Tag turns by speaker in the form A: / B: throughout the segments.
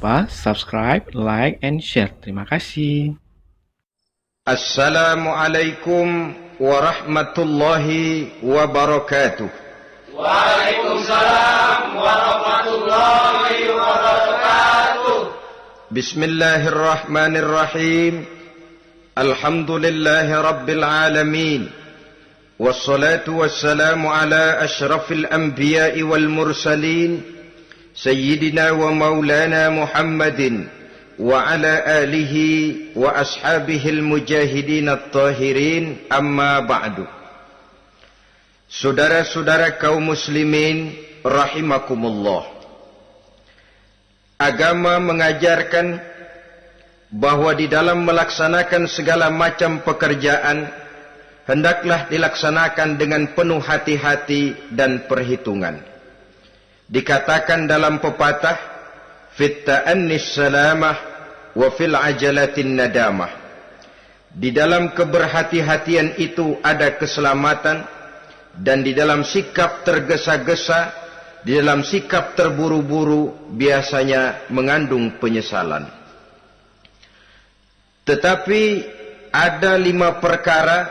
A: lupa subscribe, like, and share. Terima kasih.
B: Assalamualaikum warahmatullahi wabarakatuh.
C: Waalaikumsalam warahmatullahi wabarakatuh.
B: Bismillahirrahmanirrahim. Alhamdulillahi rabbil alamin. Wassalatu wassalamu ala ashrafil anbiya'i wal mursalin, Sayyidina wa maulana Muhammadin wa ala alihi wa ashabihil mujahidin at-tahirin, amma ba'du. Saudara-saudara kaum muslimin rahimakumullah. Agama mengajarkan bahwa di dalam melaksanakan segala macam pekerjaan hendaklah dilaksanakan dengan penuh hati-hati dan perhitungan. Dikatakan dalam pepatah, fit ta'annis salamah wa fil ajalatin nadamah. Di dalam keberhati-hatian itu ada keselamatan, dan di dalam sikap tergesa-gesa, di dalam sikap terburu-buru biasanya mengandung penyesalan. Tetapi ada 5 perkara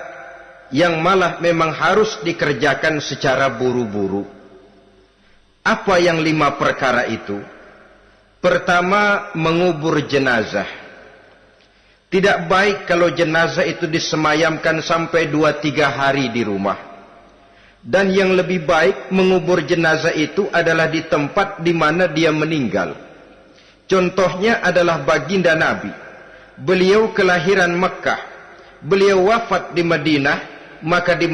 B: yang malah memang harus dikerjakan secara buru-buru. Apa yang 5 perkara itu? Pertama, mengubur jenazah. Tidak baik kalau jenazah itu disemayamkan sampai 2-3 hari di rumah. Dan yang lebih baik mengubur jenazah itu adalah di tempat di mana dia meninggal. Contohnya adalah baginda Nabi. Beliau kelahiran Mekah. Beliau wafat di Madinah. Maka di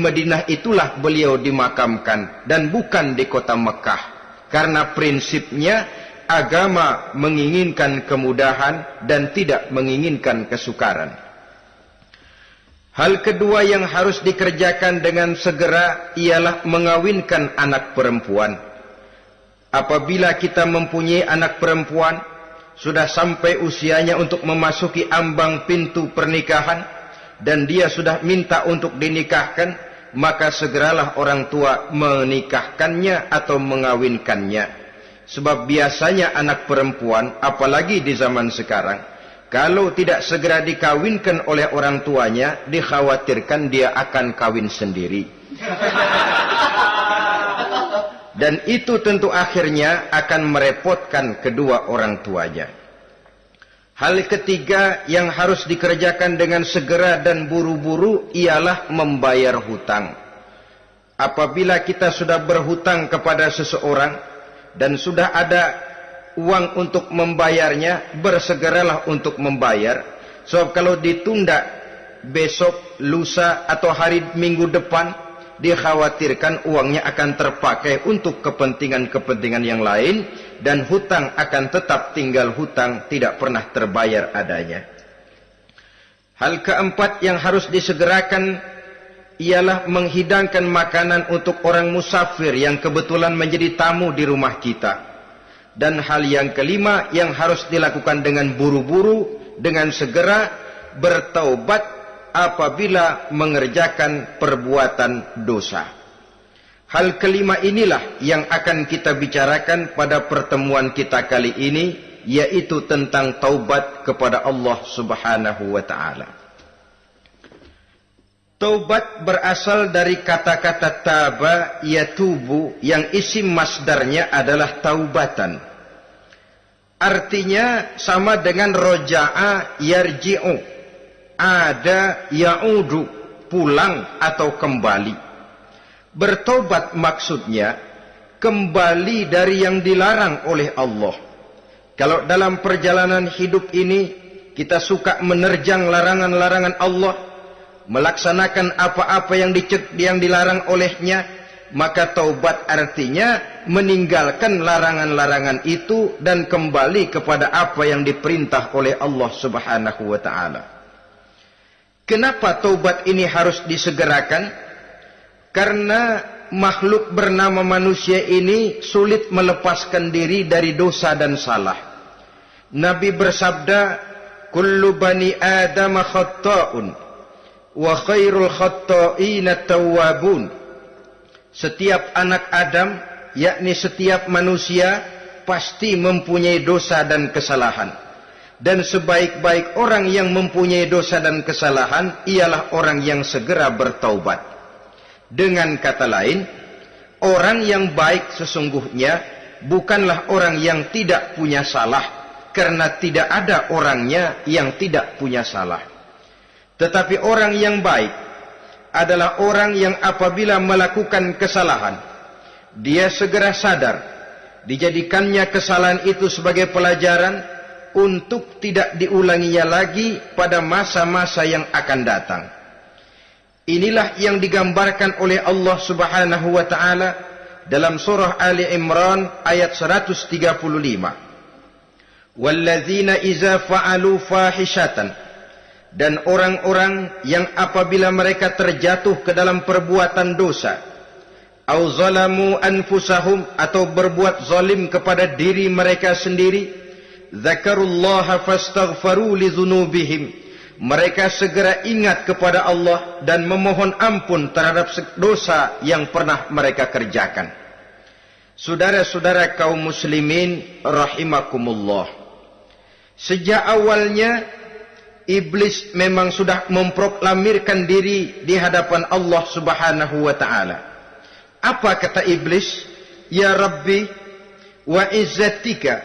B: Madinah itulah beliau dimakamkan, dan bukan di kota Mekah. Karena prinsipnya agama menginginkan kemudahan dan tidak menginginkan kesukaran. Hal kedua yang harus dikerjakan dengan segera ialah mengawinkan anak perempuan. Apabila kita mempunyai anak perempuan, sudah sampai usianya untuk memasuki ambang pintu pernikahan, dan dia sudah minta untuk dinikahkan, maka segeralah orang tua menikahkannya atau mengawinkannya. Sebab biasanya anak perempuan, apalagi di zaman sekarang, kalau tidak segera dikawinkan oleh orang tuanya, dikhawatirkan dia akan kawin sendiri. Dan itu tentu akhirnya akan merepotkan kedua orang tuanya. Hal ketiga yang harus dikerjakan dengan segera dan buru-buru ialah membayar hutang. Apabila kita sudah berhutang kepada seseorang dan sudah ada uang untuk membayarnya, bersegeralah untuk membayar. Sebab kalau ditunda besok, lusa, atau hari minggu depan, dikhawatirkan uangnya akan terpakai untuk kepentingan-kepentingan yang lain, dan hutang akan tetap tinggal hutang, tidak pernah terbayar adanya. Hal keempat yang harus disegerakan ialah menghidangkan makanan untuk orang musafir yang kebetulan menjadi tamu di rumah kita. Dan hal yang kelima yang harus dilakukan dengan buru-buru, dengan segera, bertaubat apabila mengerjakan perbuatan dosa. Hal kelima inilah yang akan kita bicarakan pada pertemuan kita kali ini, yaitu tentang taubat kepada Allah Subhanahu wa ta'ala. Taubat berasal dari kata-kata taba yatubu, yang isim masdarnya adalah taubatan. Artinya sama dengan roja'a yarji'u, ada ya'udu, pulang atau kembali. Bertobat maksudnya kembali dari yang dilarang oleh Allah. Kalau dalam perjalanan hidup ini kita suka menerjang larangan-larangan Allah, melaksanakan apa-apa yang dilarang olehnya, maka taubat artinya meninggalkan larangan-larangan itu dan kembali kepada apa yang diperintah oleh Allah Subhanahu wa ta'ala. Kenapa taubat ini harus disegerakan? Karena makhluk bernama manusia ini sulit melepaskan diri dari dosa dan salah. Nabi bersabda, kullu bani Adam khatta'un wa khairul khatta'ina tawwabun. Setiap anak Adam, yakni setiap manusia, pasti mempunyai dosa dan kesalahan. Dan sebaik-baik orang yang mempunyai dosa dan kesalahan ialah orang yang segera bertaubat. Dengan kata lain, orang yang baik sesungguhnya bukanlah orang yang tidak punya salah, karena tidak ada orangnya yang tidak punya salah. Tetapi orang yang baik adalah orang yang apabila melakukan kesalahan, dia segera sadar, dijadikannya kesalahan itu sebagai pelajaran untuk tidak diulanginya lagi pada masa-masa yang akan datang. Inilah yang digambarkan oleh Allah Subhanahu wa taala dalam surah Ali Imran ayat 135. Walladzina iza fa'alu fahishatan, dan orang-orang yang apabila mereka terjatuh ke dalam perbuatan dosa, au zalamu anfusahum, atau berbuat zalim kepada diri mereka sendiri, dzakarullaha fastaghfaru lidzunubihim, mereka segera ingat kepada Allah dan memohon ampun terhadap dosa yang pernah mereka kerjakan. Saudara-saudara kaum muslimin rahimakumullah, sejak awalnya iblis memang sudah memproklamirkan diri di hadapan Allah Subhanahu wa taala. Apa kata iblis? Ya Rabbi wa izzatika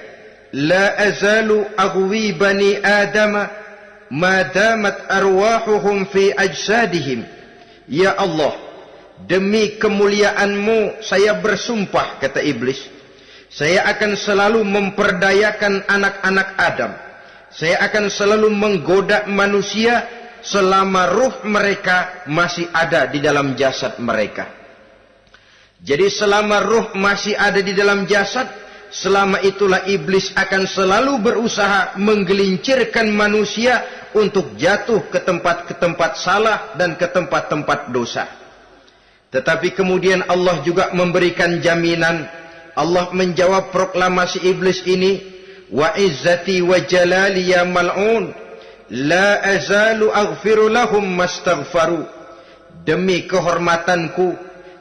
B: la azalu aghwi bani adama ma damat arwahuhum fi ajsadihim. Ya Allah, demi kemuliaanmu saya bersumpah, kata iblis, saya akan selalu memperdayakan anak-anak Adam. Saya akan selalu menggoda manusia selama ruh mereka masih ada di dalam jasad mereka. Jadi selama ruh masih ada di dalam jasad, selama itulah iblis akan selalu berusaha menggelincirkan manusia untuk jatuh ke tempat-tempat salah dan ke tempat-tempat dosa. Tetapi kemudian Allah juga memberikan jaminan. Allah menjawab proklamasi iblis ini, wa izzati wa jalali ya mal'un la azalu aghfiru lahum mastaghfaru. Demi kehormatanku,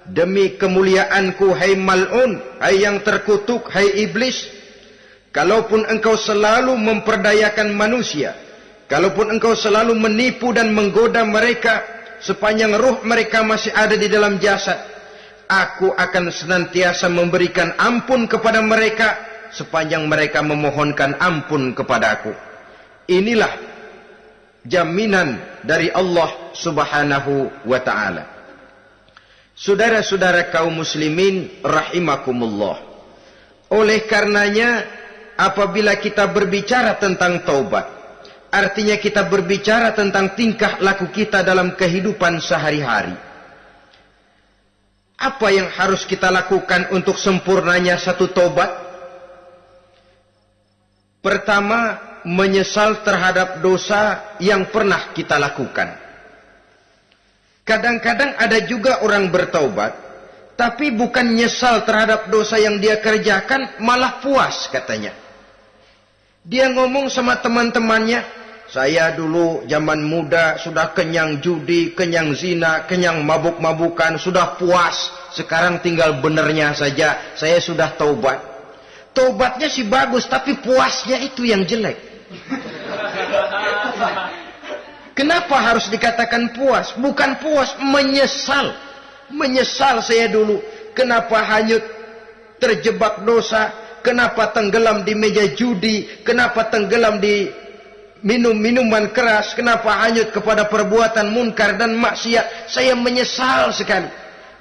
B: demi kemuliaanku, hai mal'un, hai yang terkutuk, hai iblis, kalaupun engkau selalu memperdayakan manusia, kalaupun engkau selalu menipu dan menggoda mereka sepanjang ruh mereka masih ada di dalam jasad, aku akan senantiasa memberikan ampun kepada mereka sepanjang mereka memohonkan ampun kepadaku. Inilah jaminan dari Allah Subhanahu wa ta'ala. Saudara-saudara kaum muslimin rahimakumullah, oleh karenanya apabila kita berbicara tentang taubat, artinya kita berbicara tentang tingkah laku kita dalam kehidupan sehari-hari. Apa yang harus kita lakukan untuk sempurnanya satu taubat? Pertama, menyesal terhadap dosa yang pernah kita lakukan. Kadang-kadang ada juga orang bertaubat, tapi bukan nyesal terhadap dosa yang dia kerjakan, malah puas katanya. Dia ngomong sama teman-temannya, saya dulu zaman muda sudah kenyang judi, kenyang zina, kenyang mabuk-mabukan, sudah puas. Sekarang tinggal benernya saja, saya sudah taubat. Taubatnya sih bagus, tapi puasnya itu yang jelek. Kenapa harus dikatakan puas? Bukan puas, menyesal. Menyesal saya dulu. Kenapa hanyut terjebak dosa? Kenapa tenggelam di meja judi? Kenapa tenggelam di minum-minuman keras? Kenapa hanyut kepada perbuatan munkar dan maksiat? Saya menyesal sekali.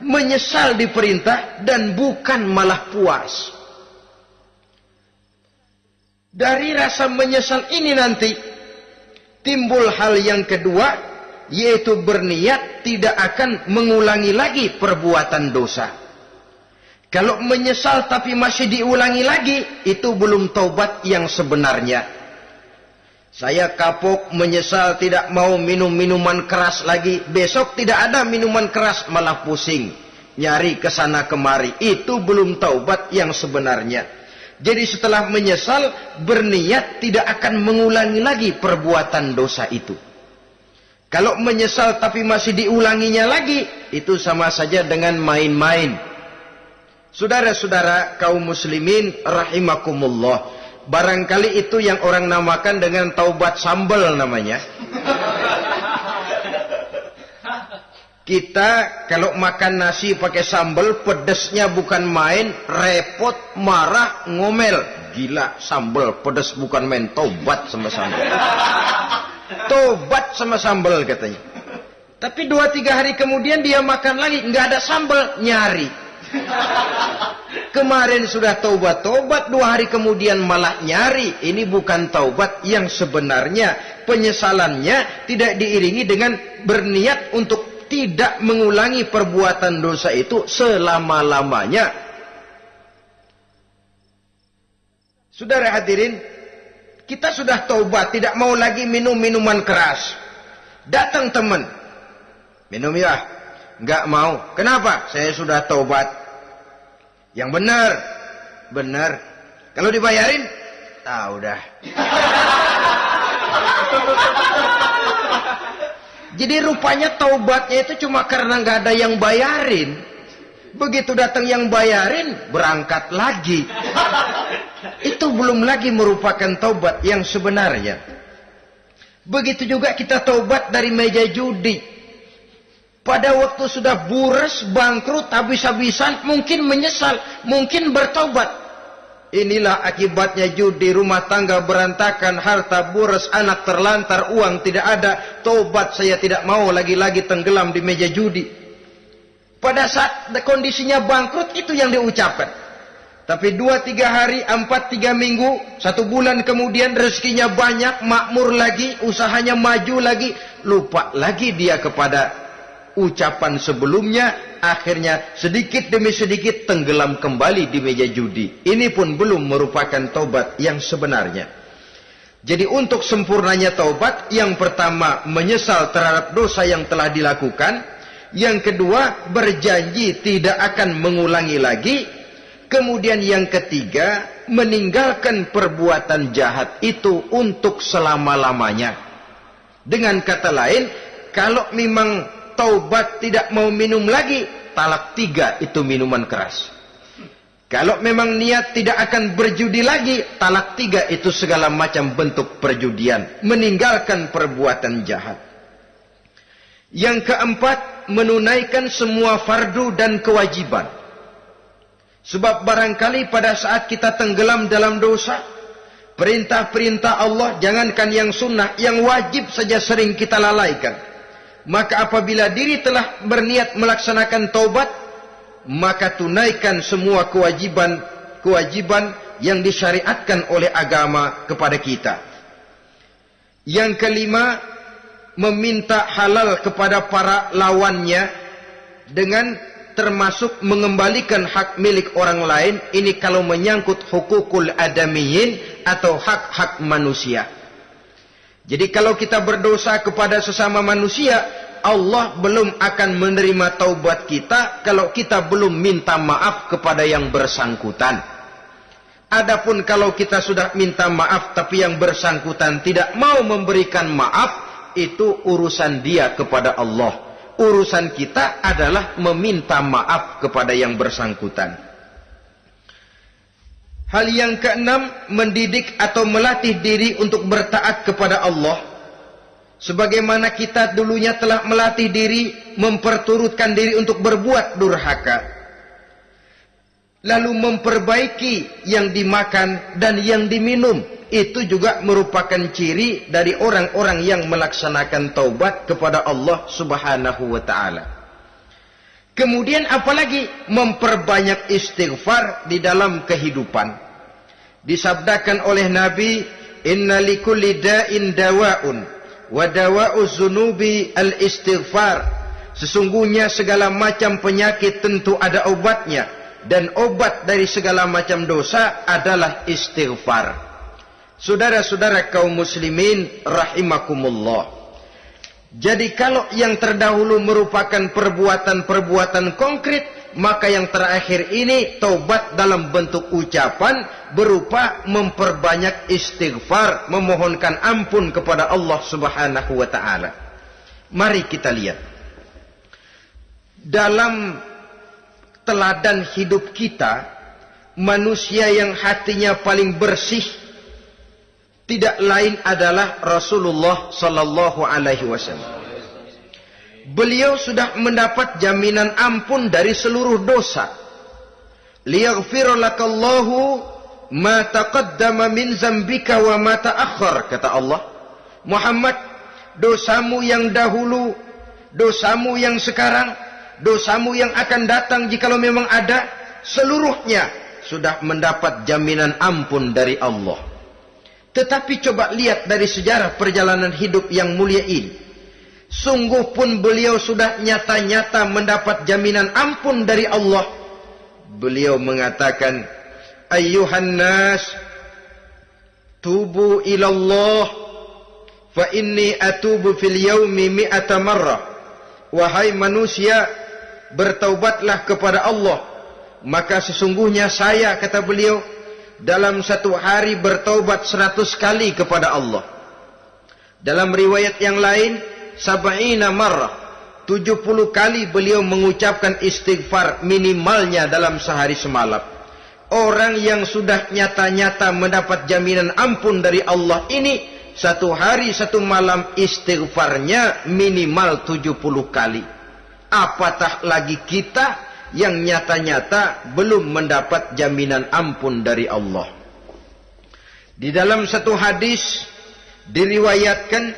B: Menyesal diperintah dan bukan malah puas. Dari rasa menyesal ini nanti timbul hal yang kedua, yaitu berniat tidak akan mengulangi lagi perbuatan dosa. Kalau menyesal tapi masih diulangi lagi, itu belum taubat yang sebenarnya. Saya kapok, menyesal, tidak mau minum minuman keras lagi. Besok tidak ada minuman keras, malah pusing, nyari kesana kemari. Itu belum taubat yang sebenarnya. Jadi setelah menyesal, berniat tidak akan mengulangi lagi perbuatan dosa itu. Kalau menyesal tapi masih diulanginya lagi, itu sama saja dengan main-main. Saudara-saudara kaum muslimin rahimakumullah, barangkali itu yang orang namakan dengan taubat sambal namanya. Kita kalau makan nasi pakai sambal, pedesnya bukan main, repot, marah, ngomel. Gila, sambal pedes bukan main, taubat sama sambal. Tobat sama sambal katanya. Tapi 2-3 hari kemudian dia makan lagi, nggak ada sambal, nyari. Kemarin sudah taubat, 2 hari kemudian malah nyari. Ini bukan taubat yang sebenarnya. Penyesalannya tidak diiringi dengan berniat untuk tidak mengulangi perbuatan dosa itu selama-lamanya. Saudara hadirin, kita sudah taubat, tidak mau lagi minum minuman keras. Datang teman, minum ya, nggak mau. Kenapa? Saya sudah taubat. Yang benar, benar. Kalau dibayarin, tahu dah. Jadi rupanya taubatnya itu cuma karena nggak ada yang bayarin. Begitu datang yang bayarin, berangkat lagi. Itu belum lagi merupakan taubat yang sebenarnya. Begitu juga kita taubat dari meja judi. Pada waktu sudah bures, bangkrut, habis-habisan, mungkin menyesal, mungkin bertaubat. Inilah akibatnya judi, rumah tangga berantakan, harta boros, anak terlantar, uang tidak ada. Taubat, saya tidak mau lagi-lagi tenggelam di meja judi. Pada saat kondisinya bangkrut, itu yang diucapkan. Tapi 2-3 hari, 4-3 minggu, 1 bulan kemudian rezekinya banyak, makmur lagi, usahanya maju lagi, lupa lagi dia kepada ucapan sebelumnya. Akhirnya sedikit demi sedikit tenggelam kembali di meja judi. Ini pun belum merupakan taubat yang sebenarnya. Jadi untuk sempurnanya taubat, yang pertama menyesal terhadap dosa yang telah dilakukan, yang kedua berjanji tidak akan mengulangi lagi, kemudian yang ketiga meninggalkan perbuatan jahat itu untuk selama-lamanya. Dengan kata lain, kalau memang taubat tidak mau minum lagi, talak 3 itu minuman keras. Kalau memang niat tidak akan berjudi lagi, talak 3 itu segala macam bentuk perjudian, meninggalkan perbuatan jahat. Yang keempat, menunaikan semua fardu dan kewajiban. Sebab barangkali pada saat kita tenggelam dalam dosa, perintah-perintah Allah, jangankan yang sunnah, yang wajib saja sering kita lalaikan. Maka apabila diri telah berniat melaksanakan taubat, maka tunaikan semua kewajiban yang disyariatkan oleh agama kepada kita. Yang kelima, meminta halal kepada para lawannya dengan termasuk mengembalikan hak milik orang lain. Ini kalau menyangkut hukukul adamiyin atau hak-hak manusia. Jadi kalau kita berdosa kepada sesama manusia, Allah belum akan menerima taubat kita kalau kita belum minta maaf kepada yang bersangkutan. Adapun kalau kita sudah minta maaf tapi yang bersangkutan tidak mau memberikan maaf, itu urusan dia kepada Allah. Urusan kita adalah meminta maaf kepada yang bersangkutan. Hal yang keenam, mendidik atau melatih diri untuk bertaat kepada Allah. Sebagaimana kita dulunya telah melatih diri, memperturutkan diri untuk berbuat durhaka. Lalu memperbaiki yang dimakan dan yang diminum. Itu juga merupakan ciri dari orang-orang yang melaksanakan taubat kepada Allah Subhanahu wa ta'ala. Kemudian apalagi memperbanyak istighfar di dalam kehidupan. Disabdakan oleh Nabi, inna likulli da'in dawa'un wa dawa'u zunubi al-istighfar. Sesungguhnya segala macam penyakit tentu ada obatnya, dan obat dari segala macam dosa adalah istighfar. Saudara-saudara kaum muslimin rahimakumullah. Jadi kalau yang terdahulu merupakan perbuatan-perbuatan konkret, maka yang terakhir ini taubat dalam bentuk ucapan berupa memperbanyak istighfar, memohonkan ampun kepada Allah Subhanahu wa ta'ala. Mari kita lihat. Dalam teladan hidup kita, manusia yang hatinya paling bersih tidak lain adalah Rasulullah sallallahu alaihi wasallam. Beliau sudah mendapat jaminan ampun dari seluruh dosa. Liyaghfir lakallahu ma taqaddama min zambika wa ma ta'akhkhar, kata Allah. Muhammad, dosamu yang dahulu, dosamu yang sekarang, dosamu yang akan datang jikalau memang ada, seluruhnya sudah mendapat jaminan ampun dari Allah. Tetapi coba lihat dari sejarah perjalanan hidup yang mulia ini. Sungguh pun beliau sudah nyata-nyata mendapat jaminan ampun dari Allah. Beliau mengatakan, ayyuhan nas, tubu ilallah, fa inni atubu fil yaumi mi'ata marrah. Wahai manusia, bertaubatlah kepada Allah. Maka sesungguhnya saya, kata beliau, dalam satu hari bertaubat 100 kali kepada Allah. Dalam riwayat yang lain, sab'ina marrah, 70 kali beliau mengucapkan istighfar minimalnya dalam sehari semalam. Orang yang sudah nyata-nyata mendapat jaminan ampun dari Allah ini, satu hari satu malam istighfarnya minimal 70 kali. Apatah lagi kita yang nyata-nyata belum mendapat jaminan ampun dari Allah. Di dalam satu hadis diriwayatkan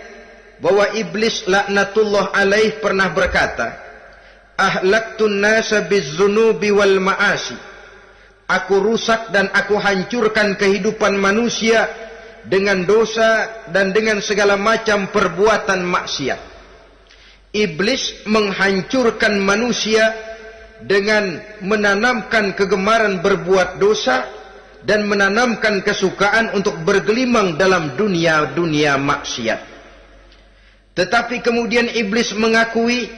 B: bahwa iblis laknatullah alaih pernah berkata, ahlaktun nasa bizzunubi wal ma'asi. Aku rusak dan aku hancurkan kehidupan manusia dengan dosa dan dengan segala macam perbuatan maksiat. Iblis menghancurkan manusia dengan menanamkan kegemaran berbuat dosa dan menanamkan kesukaan untuk bergelimang dalam dunia maksiat. Tetapi kemudian iblis mengakui,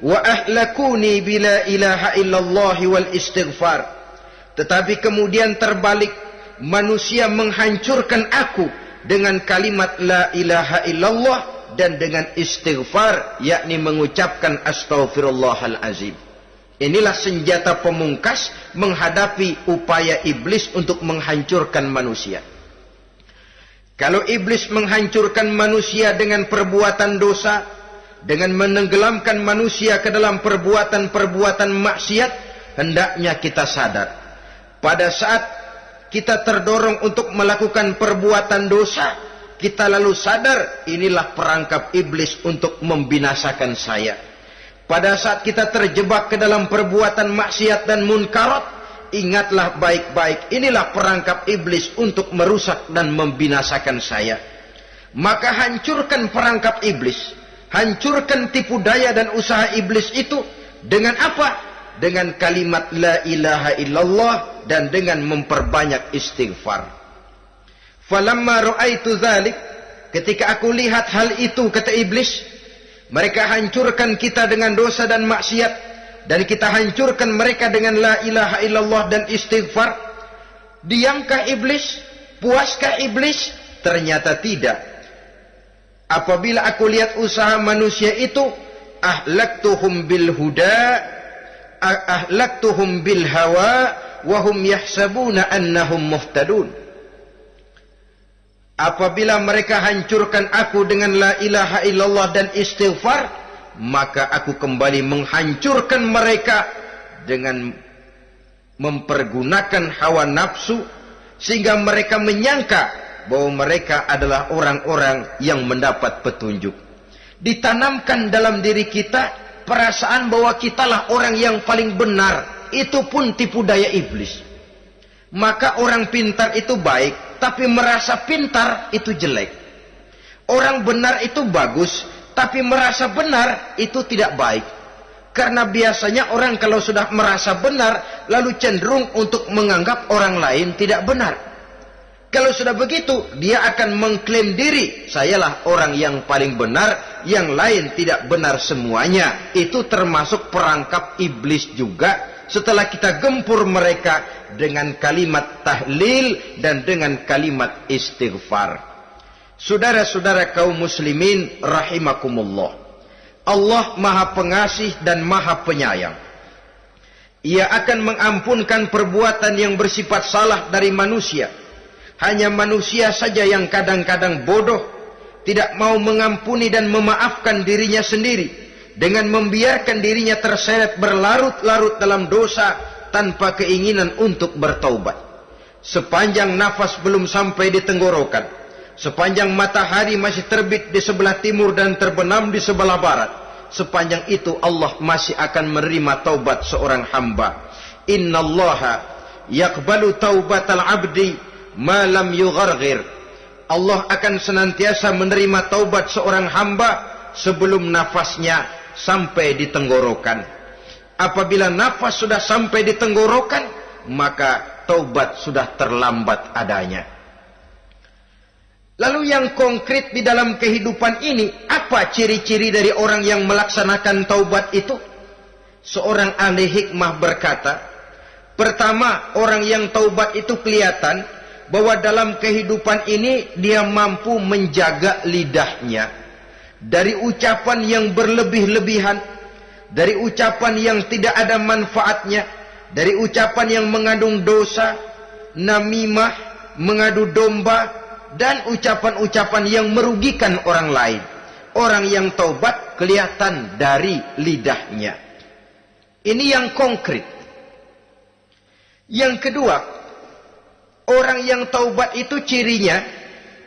B: wa ahlakuni bila ilaha illallah wal istighfar. Tetapi kemudian terbalik, manusia menghancurkan aku dengan kalimat la ilaha illallah dan dengan istighfar, yakni mengucapkan astaghfirullahal azim. Inilah senjata pemungkas menghadapi upaya iblis untuk menghancurkan manusia. Kalau iblis menghancurkan manusia dengan perbuatan dosa, dengan menenggelamkan manusia ke dalam perbuatan-perbuatan maksiat, hendaknya kita sadar. Pada saat kita terdorong untuk melakukan perbuatan dosa, kita lalu sadar, inilah perangkap iblis untuk membinasakan saya. Pada saat kita terjebak ke dalam perbuatan maksiat dan munkarat, ingatlah baik-baik, inilah perangkap iblis untuk merusak dan membinasakan saya. Maka hancurkan perangkap iblis, hancurkan tipu daya dan usaha iblis itu dengan apa? Dengan kalimat la ilaha illallah dan dengan memperbanyak istighfar. Falamma ra'aitu dzalik, ketika aku lihat hal itu, kata iblis, mereka hancurkan kita dengan dosa dan maksiat, dan kita hancurkan mereka dengan la ilaha illallah dan istighfar. Diamkah iblis? Puaskah iblis? Ternyata tidak. Apabila aku lihat usaha manusia itu, ahlaktuhum bil huda, ahlaktuhum bil hawa, wahum yahsabuna annahum muhtadun. Apabila mereka hancurkan aku dengan la ilaha illallah dan istighfar, maka aku kembali menghancurkan mereka dengan mempergunakan hawa nafsu, sehingga mereka menyangka bahwa mereka adalah orang-orang yang mendapat petunjuk. Ditanamkan dalam diri kita perasaan bahwa kitalah orang yang paling benar. Itu pun tipu daya iblis. Maka orang pintar itu baik, tapi merasa pintar itu jelek. Orang benar itu bagus, tapi merasa benar itu tidak baik. Karena biasanya orang kalau sudah merasa benar, lalu cenderung untuk menganggap orang lain tidak benar. Kalau sudah begitu, dia akan mengklaim diri, sayalah orang yang paling benar, yang lain tidak benar semuanya. Itu termasuk perangkap iblis juga. Setelah kita gempur mereka dengan kalimat tahlil dan dengan kalimat istighfar. Saudara-saudara kaum muslimin rahimakumullah, Allah maha pengasih dan maha penyayang. Ia akan mengampunkan perbuatan yang bersifat salah dari manusia. Hanya manusia saja yang kadang-kadang bodoh, tidak mau mengampuni dan memaafkan dirinya sendiri, dengan membiarkan dirinya terseret berlarut-larut dalam dosa tanpa keinginan untuk bertaubat. Sepanjang nafas belum sampai di tenggorokan, sepanjang matahari masih terbit di sebelah timur dan terbenam di sebelah barat, sepanjang itu Allah masih akan menerima taubat seorang hamba. Innallaha yaqbalu taubatal abdi ma lam yugharghir. Allah akan senantiasa menerima taubat seorang hamba sebelum nafasnya sampai di tenggorokan. Apabila nafas sudah sampai di tenggorokan, maka taubat sudah terlambat adanya. Lalu yang konkret di dalam kehidupan ini, apa ciri-ciri dari orang yang melaksanakan taubat itu? Seorang ahli hikmah berkata, pertama, orang yang taubat itu kelihatan bahwa dalam kehidupan ini dia mampu menjaga lidahnya dari ucapan yang berlebih-lebihan, dari ucapan yang tidak ada manfaatnya, dari ucapan yang mengandung dosa, namimah, mengadu domba, dan ucapan-ucapan yang merugikan orang lain. Orang yang taubat kelihatan dari lidahnya. Ini yang konkret. Yang kedua, orang yang taubat itu cirinya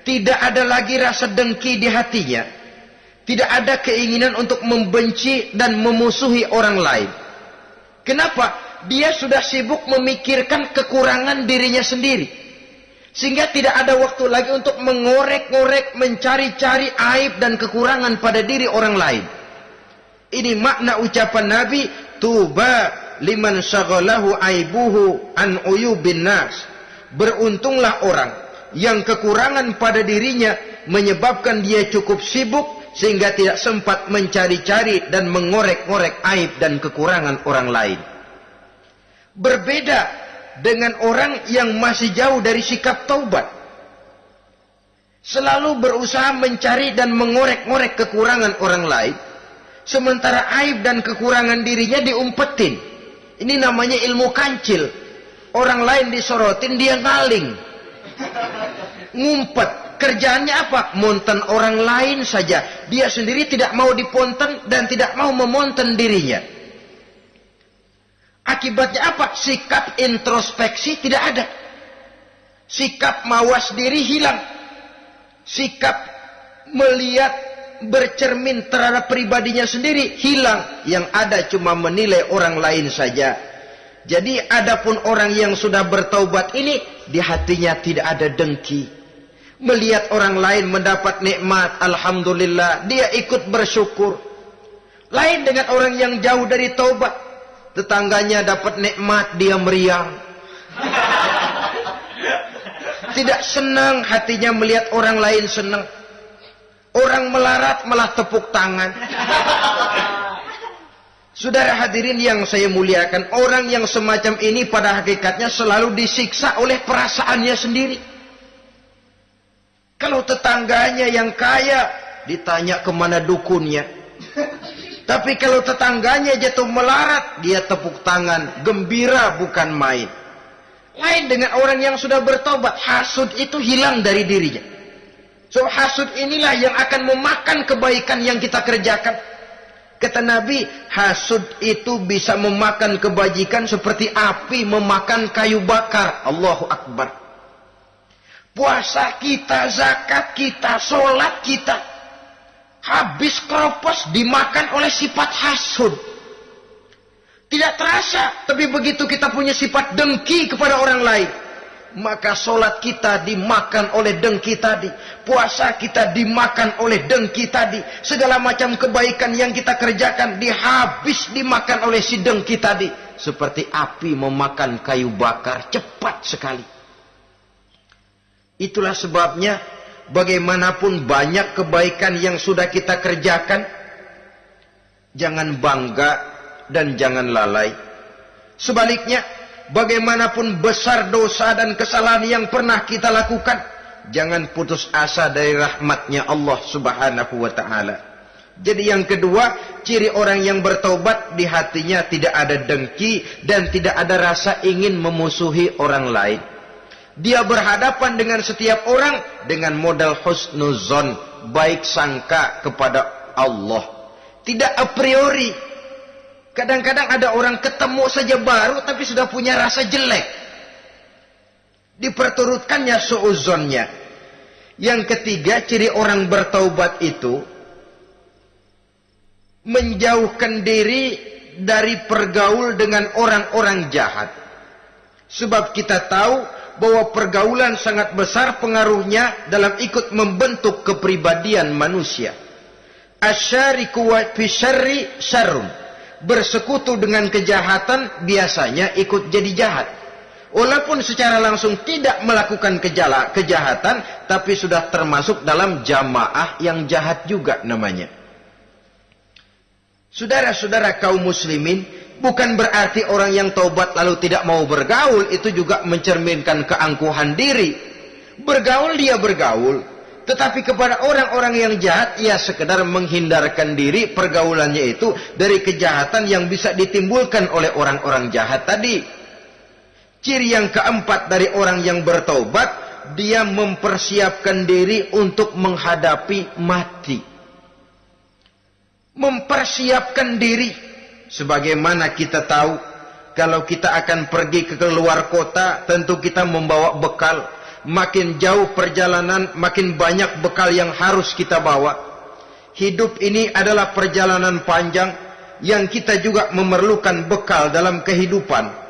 B: tidak ada lagi rasa dengki di hatinya. Tidak ada keinginan untuk membenci dan memusuhi orang lain. Kenapa? Dia sudah sibuk memikirkan kekurangan dirinya sendiri. Sehingga tidak ada waktu lagi untuk mengorek-ngorek, mencari-cari aib dan kekurangan pada diri orang lain. Ini makna ucapan Nabi, tuba liman syaghalahu aibuhu an uyubin nas. Beruntunglah orang yang kekurangan pada dirinya menyebabkan dia cukup sibuk sehingga tidak sempat mencari-cari dan mengorek-ngorek aib dan kekurangan orang lain. Berbeda dengan orang yang masih jauh dari sikap taubat. Selalu berusaha mencari dan mengorek-ngorek kekurangan orang lain, sementara aib dan kekurangan dirinya diumpetin. Ini namanya ilmu kancil. Orang lain disorotin, dia ngaling, ngumpet. Kerjaannya apa? Monten orang lain saja. Dia sendiri tidak mau diponten dan tidak mau memonten dirinya. Akibatnya apa? Sikap introspeksi tidak ada. Sikap mawas diri hilang. Sikap melihat, bercermin terhadap pribadinya sendiri hilang. Yang ada cuma menilai orang lain saja. Jadi adapun orang yang sudah bertaubat ini, di hatinya tidak ada dengki. Melihat orang lain mendapat nikmat, alhamdulillah, dia ikut bersyukur. Lain dengan orang yang jauh dari taubat. Tetangganya dapat nikmat, dia meriang. Tidak senang hatinya melihat orang lain senang. Orang melarat malah tepuk tangan. Saudara hadirin yang saya muliakan, orang yang semacam ini pada hakikatnya selalu disiksa oleh perasaannya sendiri. Kalau tetangganya yang kaya, ditanya kemana dukunnya. Tapi kalau tetangganya jatuh melarat, dia tepuk tangan, gembira bukan main. Lain dengan orang yang sudah bertobat, hasud itu hilang dari dirinya. So hasud inilah yang akan memakan kebaikan yang kita kerjakan. Kata Nabi, hasud itu bisa memakan kebajikan seperti api memakan kayu bakar. Allahu Akbar. Puasa kita, zakat kita, sholat kita, habis keropos dimakan oleh sifat hasud. Tidak terasa, tapi begitu kita punya sifat dengki kepada orang lain, maka sholat kita dimakan oleh dengki tadi, puasa kita dimakan oleh dengki tadi, segala macam kebaikan yang kita kerjakan dimakan oleh si dengki tadi, seperti api memakan kayu bakar, cepat sekali. Itulah sebabnya bagaimanapun banyak kebaikan yang sudah kita kerjakan, jangan bangga dan jangan lalai. Sebaliknya, bagaimanapun besar dosa dan kesalahan yang pernah kita lakukan, jangan putus asa dari rahmatnya Allah Subhanahu wa ta'ala. Jadi yang kedua, ciri orang yang bertaubat, di hatinya tidak ada dengki dan tidak ada rasa ingin memusuhi orang lain. Dia berhadapan dengan setiap orang dengan modal husnuzon, baik sangka kepada Allah. Tidak a priori. Kadang-kadang ada orang ketemu saja baru tapi sudah punya rasa jelek. Diperturutkannya suuzonnya. Yang ketiga, ciri orang bertaubat itu menjauhkan diri dari pergaul dengan orang-orang jahat. Sebab kita tahu bahwa pergaulan sangat besar pengaruhnya dalam ikut membentuk kepribadian manusia. Asyariku wa fi syarri syarrun. Bersekutu dengan kejahatan biasanya ikut jadi jahat. Walaupun secara langsung tidak melakukan kejahatan, tapi sudah termasuk dalam jamaah yang jahat juga namanya. Saudara-saudara kaum muslimin, bukan berarti orang yang taubat lalu tidak mau bergaul itu juga mencerminkan keangkuhan diri. Bergaul dia bergaul, tetapi kepada orang-orang yang jahat ia sekedar menghindarkan diri pergaulannya itu dari kejahatan yang bisa ditimbulkan oleh orang-orang jahat tadi. Ciri yang keempat dari orang yang bertaubat, dia mempersiapkan diri untuk menghadapi mati. Mempersiapkan diri. Sebagaimana kita tahu, kalau kita akan pergi ke luar kota, tentu kita membawa bekal. Makin jauh perjalanan, makin banyak bekal yang harus kita bawa. Hidup ini adalah perjalanan panjang yang kita juga memerlukan bekal dalam kehidupan.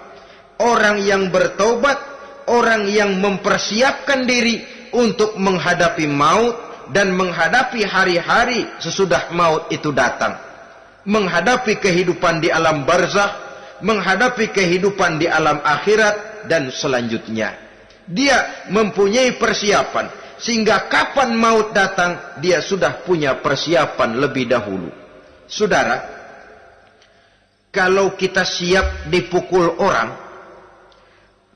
B: Orang yang bertaubat, orang yang mempersiapkan diri untuk menghadapi maut dan menghadapi hari-hari sesudah maut itu datang. Menghadapi kehidupan di alam barzakh, menghadapi kehidupan di alam akhirat dan selanjutnya. Dia mempunyai persiapan sehingga kapan maut datang dia sudah punya persiapan lebih dahulu. Saudara, kalau kita siap dipukul orang,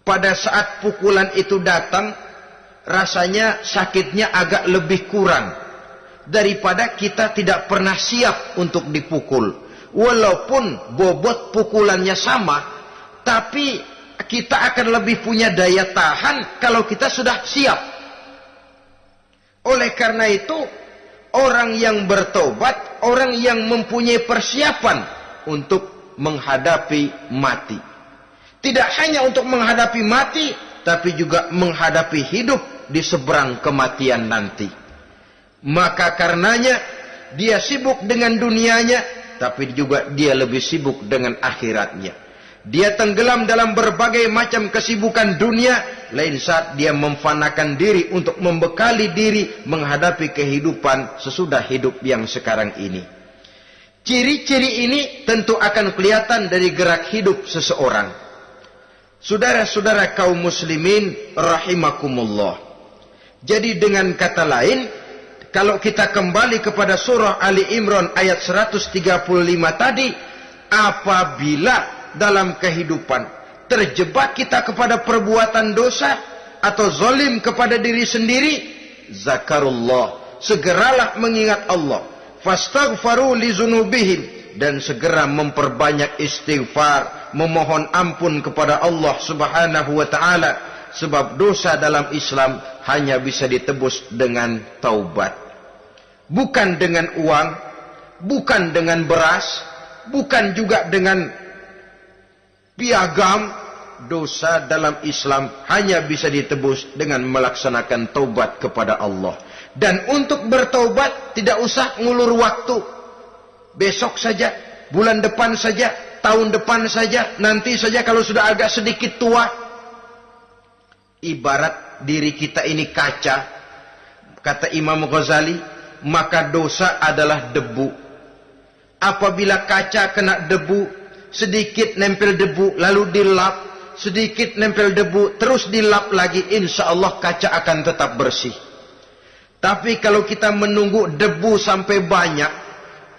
B: pada saat pukulan itu datang, rasanya sakitnya agak lebih kurang daripada kita tidak pernah siap untuk dipukul. Walaupun bobot pukulannya sama, tapi kita akan lebih punya daya tahan kalau kita sudah siap. Oleh karena itu, orang yang bertobat, orang yang mempunyai persiapan untuk menghadapi mati. Tidak hanya untuk menghadapi mati, tapi juga menghadapi hidup di seberang kematian nanti. Maka karenanya dia sibuk dengan dunianya, tapi juga dia lebih sibuk dengan akhiratnya. Dia tenggelam dalam berbagai macam kesibukan dunia, lain saat dia memfanakan diri untuk membekali diri menghadapi kehidupan sesudah hidup yang sekarang ini. Ciri-ciri ini tentu akan kelihatan dari gerak hidup seseorang. Saudara-saudara kaum muslimin rahimakumullah. Jadi dengan kata lain, kalau kita kembali kepada surah Ali Imran ayat 135 tadi, apabila dalam kehidupan terjebak kita kepada perbuatan dosa atau zalim kepada diri sendiri, zakarullah, segeralah mengingat Allah, fastaghfaru li dzunubihim, dan segera memperbanyak istighfar, memohon ampun kepada Allah Subhanahu wa taala, sebab dosa dalam Islam hanya bisa ditebus dengan taubat. Bukan dengan uang, bukan dengan beras, bukan juga dengan piagam. Dosa dalam Islam hanya bisa ditebus dengan melaksanakan taubat kepada Allah. Dan untuk bertaubat tidak usah ngulur waktu. Besok saja, bulan depan saja, tahun depan saja, nanti saja kalau sudah agak sedikit tua. Ibarat diri kita ini kaca, kata Imam Ghazali, maka dosa adalah debu. Apabila kaca kena debu, sedikit nempel debu lalu dilap, sedikit nempel debu terus dilap lagi, insya Allah kaca akan tetap bersih. Tapi kalau kita menunggu debu sampai banyak,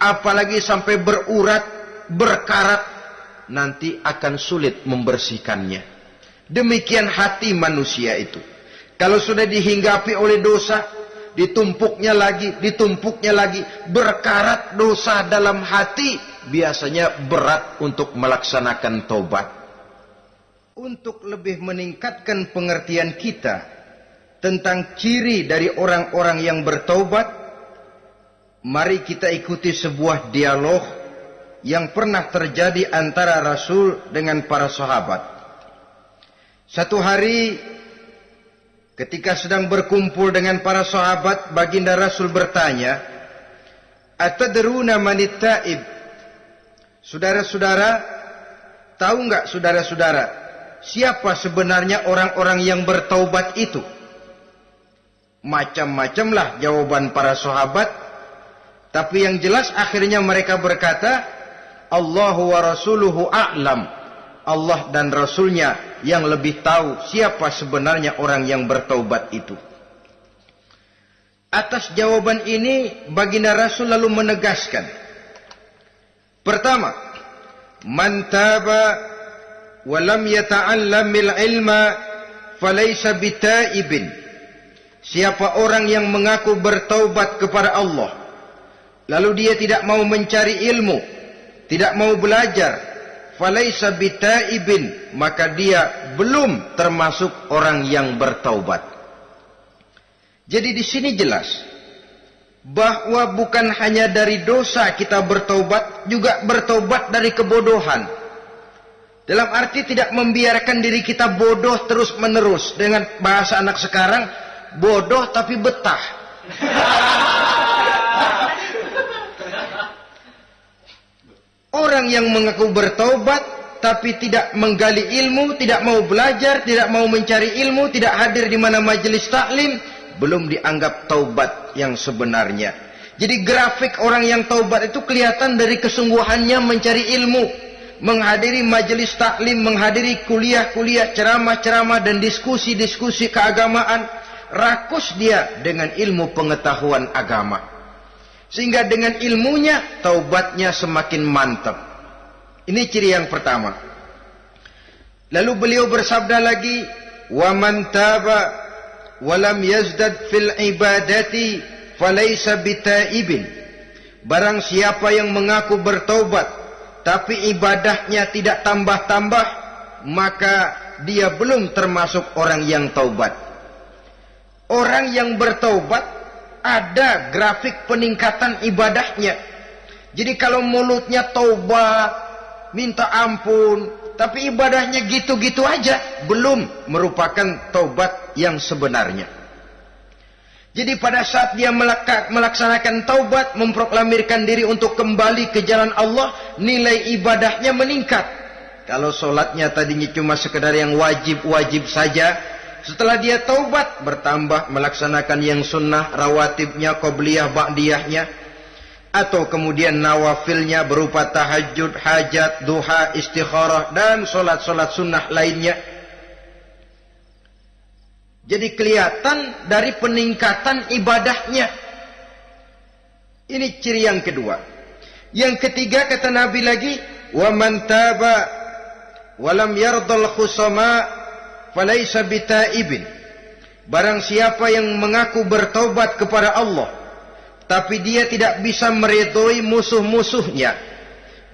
B: apalagi sampai berurat, berkarat, nanti akan sulit membersihkannya. Demikian hati manusia itu. Kalau sudah dihinggapi oleh dosa, ditumpuknya lagi, berkarat dosa dalam hati, biasanya berat untuk melaksanakan taubat. Untuk lebih meningkatkan pengertian kita tentang ciri dari orang-orang yang bertaubat, mari kita ikuti sebuah dialog yang pernah terjadi antara Rasul dengan para sahabat. Satu hari ketika sedang berkumpul dengan para sahabat, baginda Rasul bertanya, "Atadruna manit taib?" Saudara-saudara, tahu enggak saudara-saudara, siapa sebenarnya orang-orang yang bertaubat itu? Macam-macamlah jawaban para sahabat, tapi yang jelas akhirnya mereka berkata, Allahu wa rasuluhu a'lam. Allah dan Rasulnya yang lebih tahu siapa sebenarnya orang yang bertaubat itu. Atas jawaban ini, baginda Rasul lalu menegaskan. Pertama, man taba wa lam yata'allamil ilma falaysa bitaibin. Siapa orang yang mengaku bertaubat kepada Allah, lalu dia tidak mau mencari ilmu, tidak mau belajar, falaysa bitaibin, maka dia belum termasuk orang yang bertaubat. Jadi di sini jelas bahwa bukan hanya dari dosa kita bertaubat, juga bertaubat dari kebodohan. Dalam arti tidak membiarkan diri kita bodoh terus menerus. Dengan bahasa anak sekarang, bodoh tapi betah. Orang yang mengaku bertaubat tapi tidak menggali ilmu, tidak mau belajar, tidak mau mencari ilmu, tidak hadir di mana majelis taklim, belum dianggap taubat yang sebenarnya. Jadi grafik orang yang taubat itu kelihatan dari kesungguhannya mencari ilmu, menghadiri majelis taklim, menghadiri kuliah-kuliah, ceramah-ceramah dan diskusi-diskusi keagamaan. Rakus dia dengan ilmu pengetahuan agama, sehingga dengan ilmunya taubatnya semakin mantap. Ini ciri yang pertama. Lalu beliau bersabda lagi, wa man taba wa lam yazdad fil ibadati falaysa bitaibin. Barang siapa yang mengaku bertaubat tapi ibadahnya tidak tambah-tambah, maka dia belum termasuk orang yang taubat. Orang yang bertaubat ada grafik peningkatan ibadahnya. Jadi kalau mulutnya taubat, minta ampun, tapi ibadahnya gitu-gitu aja, belum merupakan taubat yang sebenarnya. Jadi pada saat dia melaksanakan taubat, memproklamirkan diri untuk kembali ke jalan Allah, nilai ibadahnya meningkat. Kalau sholatnya tadinya cuma sekedar yang wajib-wajib saja, setelah dia taubat bertambah melaksanakan yang sunnah, rawatibnya, qobliyah, ba'diyahnya, atau kemudian nawafilnya berupa tahajud, hajat, duha, istikharah, dan solat-solat sunnah lainnya. Jadi kelihatan dari peningkatan ibadahnya. Ini ciri yang kedua. Yang ketiga kata Nabi lagi, wa man taba wa lam yardal khusama falaysa bitaibin. Barang siapa yang mengaku bertaubat kepada Allah tapi dia tidak bisa meridhoi musuh-musuhnya,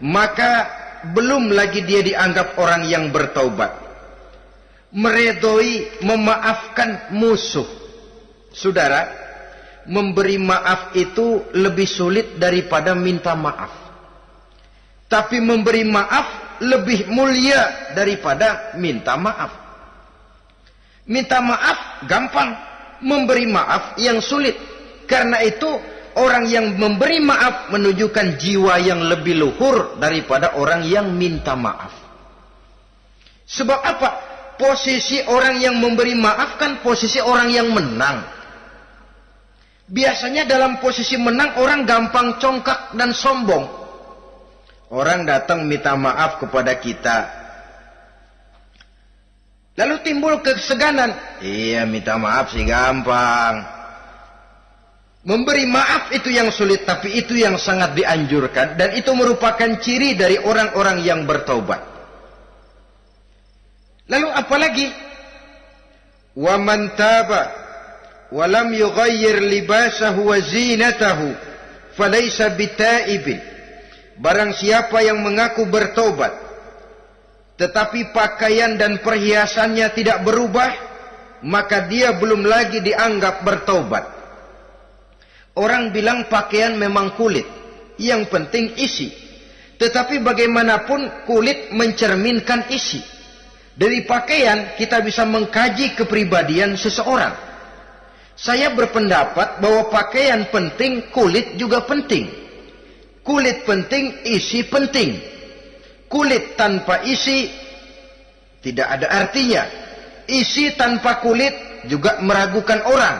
B: maka belum lagi dia dianggap orang yang bertaubat. Meridhoi, memaafkan musuh. Saudara, memberi maaf itu lebih sulit daripada minta maaf. Tapi memberi maaf lebih mulia daripada minta maaf. Minta maaf gampang, memberi maaf yang sulit. Karena itu orang yang memberi maaf menunjukkan jiwa yang lebih luhur daripada orang yang minta maaf. Sebab apa? Posisi orang yang memberi maaf kan posisi orang yang menang. Biasanya dalam posisi menang orang gampang congkak dan sombong. Orang datang minta maaf kepada kita, lalu timbul keseganan. Iya, minta maaf sih gampang. Memberi maaf itu yang sulit, tapi itu yang sangat dianjurkan. Dan itu merupakan ciri dari orang-orang yang bertaubat. Lalu apalagi? Wa man taba walam yughayyir libasahu wa zinatahu falaysa bitaibin. Barang siapa yang mengaku bertobat tetapi pakaian dan perhiasannya tidak berubah, maka dia belum lagi dianggap bertobat. Orang bilang pakaian memang kulit, yang penting isi. Tetapi bagaimanapun kulit mencerminkan isi. Dari pakaian kita bisa mengkaji kepribadian seseorang. Saya berpendapat bahwa pakaian penting, kulit juga penting. Kulit penting, isi penting. Kulit tanpa isi tidak ada artinya. Isi tanpa kulit juga meragukan orang.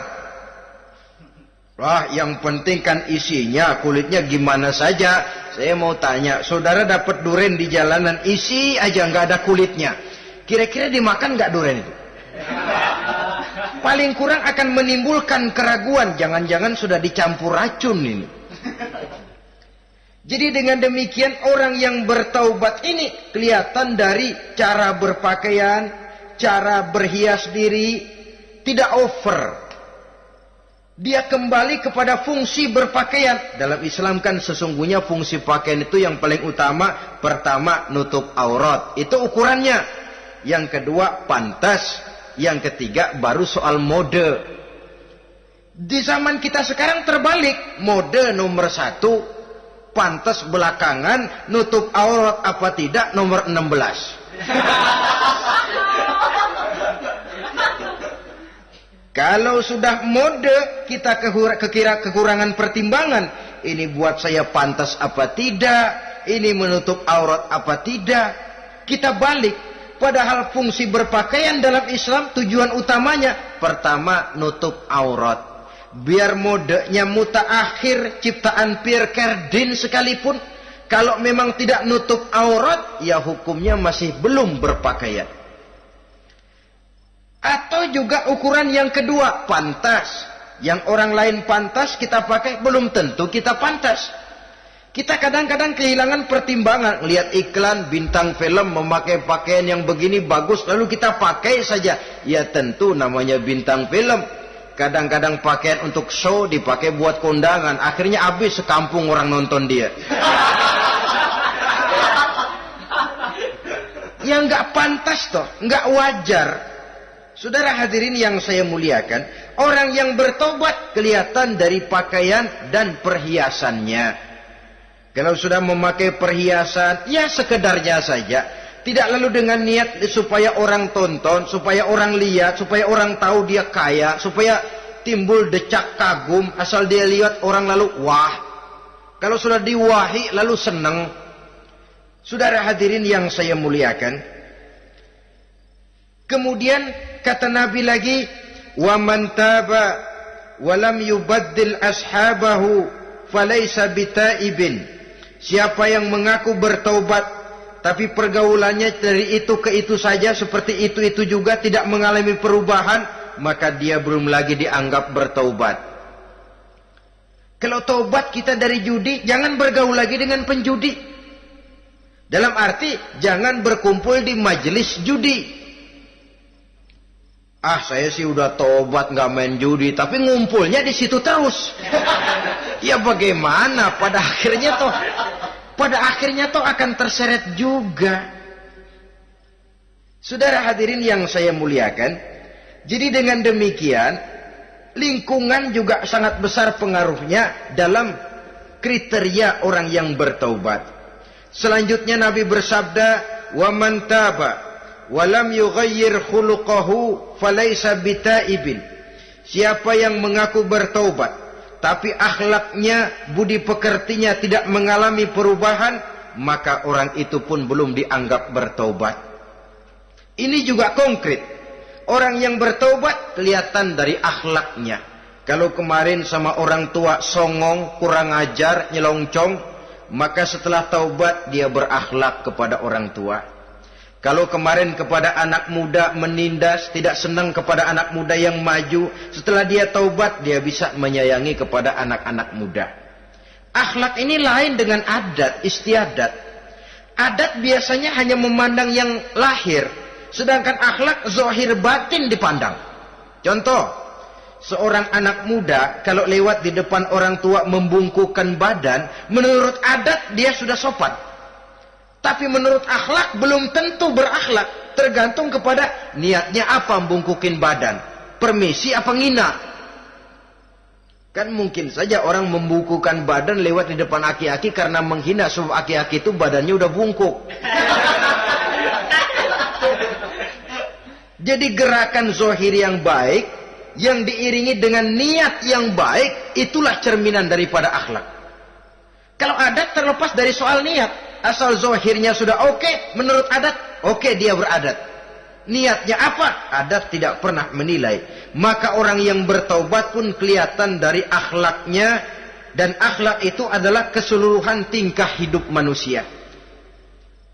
B: Wah, yang penting kan isinya, kulitnya gimana saja. Saya mau tanya, saudara dapat duren di jalanan, isi aja nggak ada kulitnya. Kira-kira dimakan nggak duren itu? Paling kurang akan menimbulkan keraguan. Jangan-jangan sudah dicampur racun ini. Jadi dengan demikian orang yang bertaubat ini kelihatan dari cara berpakaian, cara berhias diri, tidak over. Dia kembali kepada fungsi berpakaian. Dalam Islam kan sesungguhnya fungsi pakaian itu yang paling utama. Pertama, nutup aurat. Itu ukurannya. Yang kedua, pantas. Yang ketiga, baru soal mode. Di zaman kita sekarang terbalik. Mode nomor 1. Pantas belakangan, nutup aurat apa tidak nomor 16. Kalau sudah mode, kita kekurangan pertimbangan. Ini buat saya pantas apa tidak, ini menutup aurat apa tidak. Kita balik. Padahal fungsi berpakaian dalam Islam tujuan utamanya pertama nutup aurat. Biar modenya mutaakhir ciptaan Pierre Cardin sekalipun, kalau memang tidak nutup aurat, ya hukumnya masih belum berpakaian. Atau juga ukuran yang kedua, pantas. Yang orang lain pantas kita pakai, belum tentu kita pantas. Kita kadang-kadang kehilangan pertimbangan. Lihat iklan bintang film memakai pakaian yang begini bagus, lalu kita pakai saja. Ya tentu namanya bintang film. Kadang-kadang pakaian untuk show dipakai buat kondangan. Akhirnya habis sekampung orang nonton dia. Yang nggak pantas toh, nggak wajar. Saudara hadirin yang saya muliakan, orang yang bertobat kelihatan dari pakaian dan perhiasannya. Kalau sudah memakai perhiasan, ya sekedarnya saja. Tidak lalu dengan niat supaya orang tonton, supaya orang lihat, supaya orang tahu dia kaya, supaya timbul decak kagum, asal dia lihat orang lalu wah. Kalau sudah diwahi lalu senang. Saudara hadirin yang saya muliakan. Kemudian kata Nabi lagi, "Wa man taba wa lam yubaddil ashabahu falaysa bitaibin." Siapa yang mengaku bertaubat tapi pergaulannya dari itu ke itu saja, seperti itu juga, tidak mengalami perubahan, maka dia belum lagi dianggap bertaubat. Kalau taubat kita dari judi, jangan bergaul lagi dengan penjudi. Dalam arti, jangan berkumpul di majelis judi. Ah, saya sih udah taubat nggak main judi, tapi ngumpulnya di situ terus. Ya bagaimana? Pada akhirnya toh akan terseret juga. Saudara hadirin yang saya muliakan, jadi dengan demikian lingkungan juga sangat besar pengaruhnya dalam kriteria orang yang bertaubat. Selanjutnya Nabi bersabda, "Wa man taba wa lam yughayyir khuluquhu falaysa bitaibin." Siapa yang mengaku bertaubat tapi akhlaknya, budi pekertinya tidak mengalami perubahan, maka orang itu pun belum dianggap bertaubat. Ini juga konkret. Orang yang bertaubat kelihatan dari akhlaknya. Kalau kemarin sama orang tua songong, kurang ajar, nyelongcong, maka setelah taubat dia berakhlak kepada orang tua. Kalau kemarin kepada anak muda menindas, tidak senang kepada anak muda yang maju, setelah dia taubat, dia bisa menyayangi kepada anak-anak muda. Akhlak ini lain dengan adat, istiadat. Adat biasanya hanya memandang yang lahir, sedangkan akhlak zahir batin dipandang. Contoh, seorang anak muda kalau lewat di depan orang tua membungkukkan badan, menurut adat dia sudah sopan. Tapi menurut akhlak belum tentu berakhlak. Tergantung kepada niatnya apa membungkukin badan. Permisi apa ngina. Kan mungkin saja orang membungkukkan badan lewat di depan aki-aki karena menghina, sebab aki-aki itu badannya udah bungkuk. Jadi gerakan zohir yang baik, yang diiringi dengan niat yang baik, itulah cerminan daripada akhlak. Kalau adat terlepas dari soal niat. Asal zohirnya sudah oke, menurut adat, oke dia beradat. Niatnya apa? Adat tidak pernah menilai. Maka orang yang bertaubat pun kelihatan dari akhlaknya. Dan akhlak itu adalah keseluruhan tingkah hidup manusia.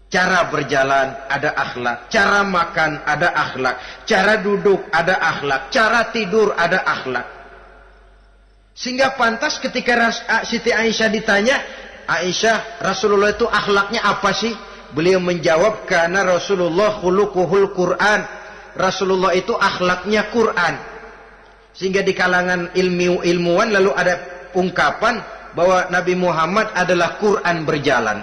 B: Cara berjalan ada akhlak. Cara makan ada akhlak. Cara duduk ada akhlak. Cara tidur ada akhlak. Sehingga pantas ketika Siti Aisyah ditanya, Aisyah, Rasulullah itu akhlaknya apa sih? Beliau menjawab, karena Rasulullah khuluquhul Quran. Rasulullah itu akhlaknya Quran. Sehingga di kalangan ilmuwan lalu ada ungkapan bahwa Nabi Muhammad adalah Quran berjalan.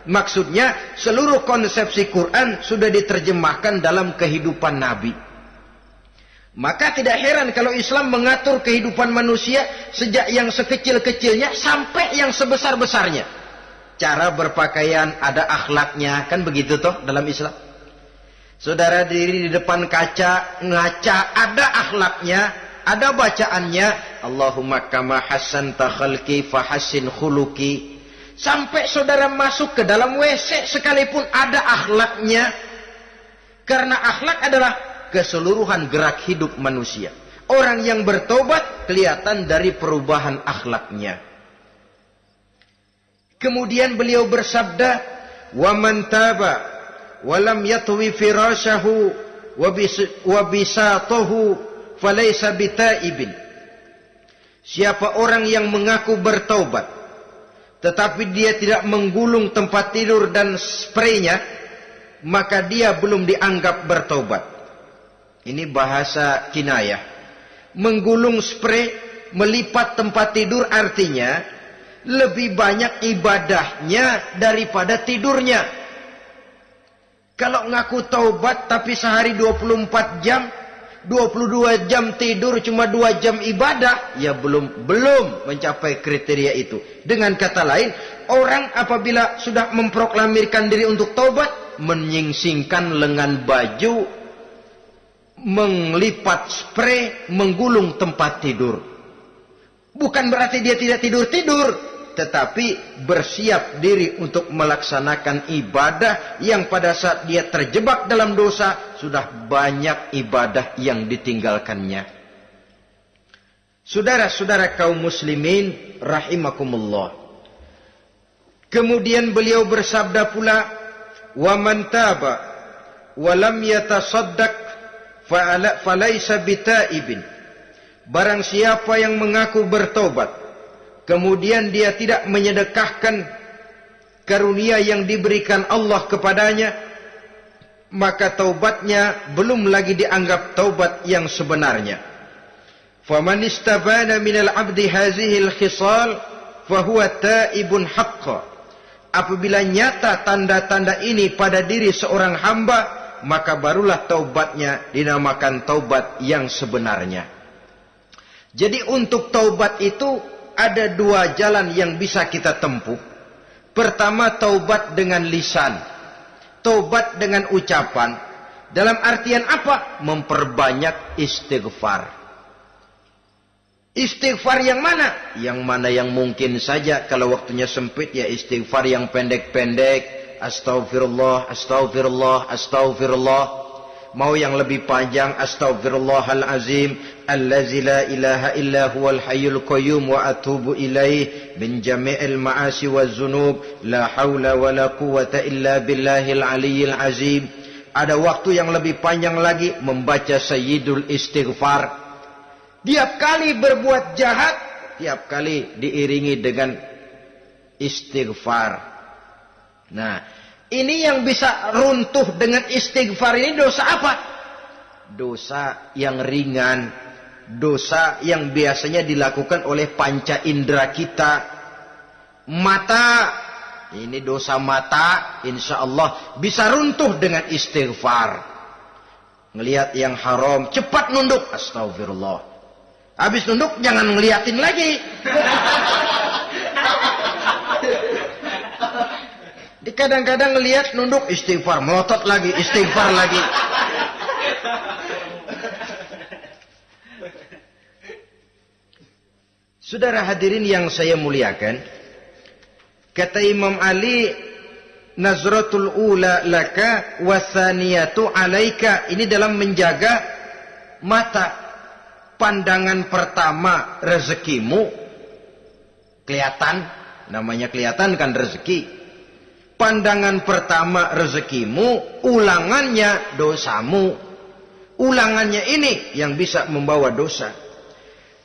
B: Maksudnya seluruh konsepsi Quran sudah diterjemahkan dalam kehidupan Nabi. Maka tidak heran kalau Islam mengatur kehidupan manusia sejak yang sekecil-kecilnya sampai yang sebesar-besarnya. Cara berpakaian ada akhlaknya, kan begitu toh dalam Islam. Saudara diri di depan kaca, ngaca, ada akhlaknya, ada bacaannya. Allahumma kama hassanta khalqi fahassin khuluqi. Sampai saudara masuk ke dalam WC sekalipun ada akhlaknya. Karena akhlak adalah keseluruhan gerak hidup manusia. Orang yang bertobat kelihatan dari perubahan akhlaknya. Kemudian beliau bersabda, "Wa man taba wa lam yatwi firashahu wa bisatahu falaysa bitaibin." Siapa orang yang mengaku bertaubat tetapi dia tidak menggulung tempat tidur dan spraynya, maka dia belum dianggap bertaubat. Ini bahasa kinayah. Menggulung spray, melipat tempat tidur artinya lebih banyak ibadahnya daripada tidurnya. Kalau ngaku taubat tapi sehari 24 jam, 22 jam tidur, cuma 2 jam ibadah, ya belum mencapai kriteria itu. Dengan kata lain, orang apabila sudah memproklamirkan diri untuk taubat, menyingsingkan lengan baju, melipat spray, menggulung tempat tidur. Bukan berarti dia tidak tidur-tidur, tetapi bersiap diri untuk melaksanakan ibadah yang pada saat dia terjebak dalam dosa, sudah banyak ibadah yang ditinggalkannya. Saudara-saudara kaum muslimin rahimakumullah. Kemudian beliau bersabda pula, "Wa man taba wa lam yatasaddaq falaysa bitaibin." Barang siapa yang mengaku bertobat, kemudian dia tidak menyedekahkan karunia yang diberikan Allah kepadanya, maka taubatnya belum lagi dianggap taubat yang sebenarnya. Faman istabana minal abdi hazihil khisal fahuwa taibun haqqa. Apabila nyata tanda-tanda ini pada diri seorang hamba, maka barulah taubatnya dinamakan taubat yang sebenarnya. Jadi untuk taubat itu ada 2 jalan yang bisa kita tempuh. Pertama, taubat dengan lisan. Taubat dengan ucapan. Dalam artian apa? Memperbanyak istighfar. Istighfar yang mana? Yang mana yang mungkin saja. Kalau waktunya sempit ya istighfar yang pendek-pendek. Astaghfirullah, astaghfirullah, astaghfirullah. Mau yang lebih panjang, astaghfirullahalazim allazi la ilaha illa huwal hayyul qayyum wa atubu ilaih min jami'il ma'asi waz zunub la haula wala quwwata illa billahil aliyyil azim. Ada waktu yang lebih panjang lagi membaca sayyidul istighfar. Tiap kali berbuat jahat, tiap kali diiringi dengan istighfar. Nah, ini yang bisa runtuh dengan istighfar ini dosa apa? Dosa yang ringan. dosa yang biasanya dilakukan oleh panca indera kita. Mata, ini dosa mata, insya Allah bisa runtuh dengan istighfar. Ngelihat yang haram, cepat nunduk, astagfirullah. Habis nunduk, jangan ngeliatin lagi. Kadang-kadang ngelihat nunduk, istighfar, melotot lagi, istighfar lagi. Saudara hadirin yang saya muliakan, kata Imam Ali, nazratul ula laka wasaniyatu alaika. Ini dalam menjaga mata. Pandangan pertama rezekimu, kelihatan, namanya kelihatan kan rezeki. Pandangan pertama rezekimu, ulangannya dosamu. Ulangannya ini yang bisa membawa dosa.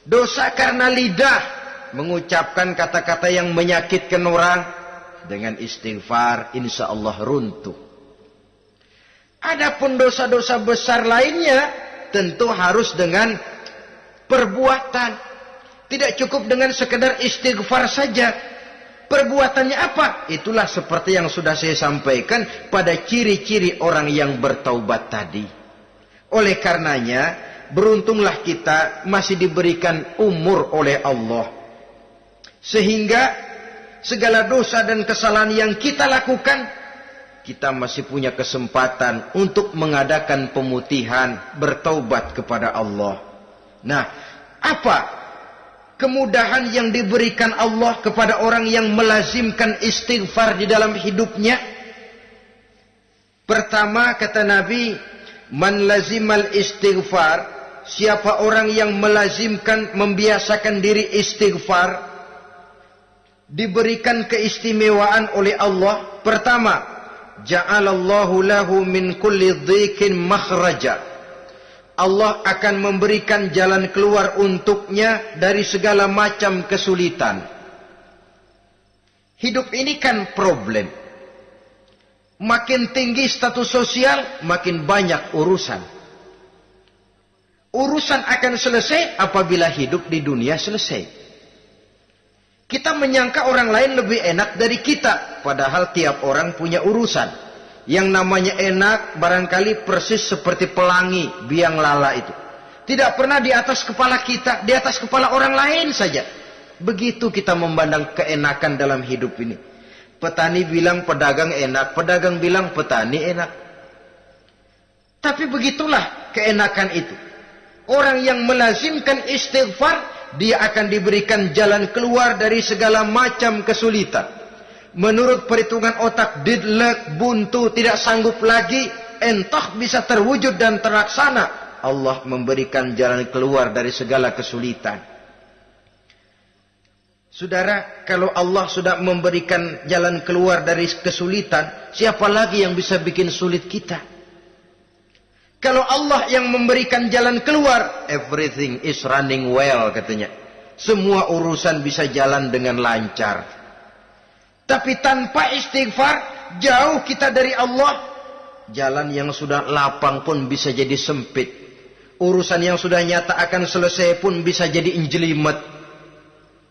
B: Dosa karena lidah, mengucapkan kata-kata yang menyakitkan orang. Dengan istighfar, insya Allah runtuh. Adapun dosa-dosa besar lainnya, tentu harus dengan perbuatan. Tidak cukup dengan sekedar istighfar saja. Perbuatannya apa? Itulah seperti yang sudah saya sampaikan pada ciri-ciri orang yang bertaubat tadi. Oleh karenanya, beruntunglah kita masih diberikan umur oleh Allah. Sehingga segala dosa dan kesalahan yang kita lakukan, kita masih punya kesempatan untuk mengadakan pemutihan, bertaubat kepada Allah. Nah, apa kemudahan yang diberikan Allah kepada orang yang melazimkan istighfar di dalam hidupnya? Pertama, kata Nabi, man lazimal istighfar, siapa orang yang melazimkan, membiasakan diri istighfar, diberikan keistimewaan oleh Allah. Pertama, ja'alallahu lahu min kulli dhikin makhraja. Allah akan memberikan jalan keluar untuknya dari segala macam kesulitan. Hidup ini kan problem. Makin tinggi status sosial, makin banyak urusan. Urusan akan selesai apabila hidup di dunia selesai. Kita menyangka orang lain lebih enak dari kita, padahal tiap orang punya urusan. Yang namanya enak barangkali persis seperti pelangi biang lala itu. Tidak pernah di atas kepala kita, di atas kepala orang lain saja. Begitu kita memandang keenakan dalam hidup ini. Petani bilang pedagang enak, pedagang bilang petani enak. Tapi begitulah keenakan itu. Orang yang melazimkan istighfar, dia akan diberikan jalan keluar dari segala macam kesulitan. Menurut perhitungan otak, deadlock, buntu, tidak sanggup lagi, entah bisa terwujud dan terlaksana. Allah memberikan jalan keluar dari segala kesulitan. Saudara, kalau Allah sudah memberikan jalan keluar dari kesulitan, siapa lagi yang bisa bikin sulit kita? Kalau Allah yang memberikan jalan keluar, everything is running well katanya. Semua urusan bisa jalan dengan lancar. Tapi tanpa istighfar, jauh kita dari Allah. Jalan yang sudah lapang pun bisa jadi sempit. Urusan yang sudah nyata akan selesai pun bisa jadi injelimet.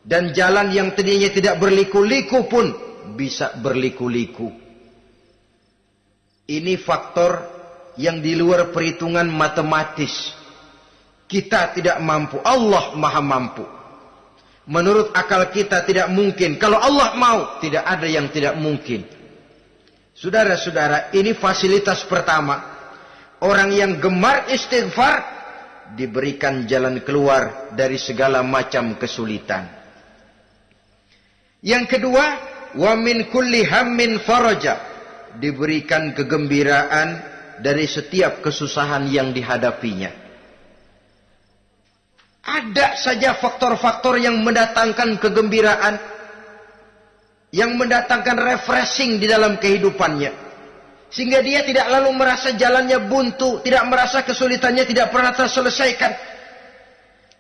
B: Dan jalan yang tadinya tidak berliku-liku pun bisa berliku-liku. Ini faktor yang di luar perhitungan matematis. Kita tidak mampu, Allah maha mampu. Menurut akal kita tidak mungkin. Kalau Allah mau, tidak ada yang tidak mungkin. Saudara-saudara, ini fasilitas pertama. Orang yang gemar istighfar, diberikan jalan keluar dari segala macam kesulitan. Yang kedua, wa min kulli hammin faraja. Diberikan kegembiraan dari setiap kesusahan yang dihadapinya. Ada saja faktor-faktor yang mendatangkan kegembiraan, yang mendatangkan refreshing di dalam kehidupannya, sehingga dia tidak lalu merasa jalannya buntu, tidak merasa kesulitannya tidak pernah terselesaikan.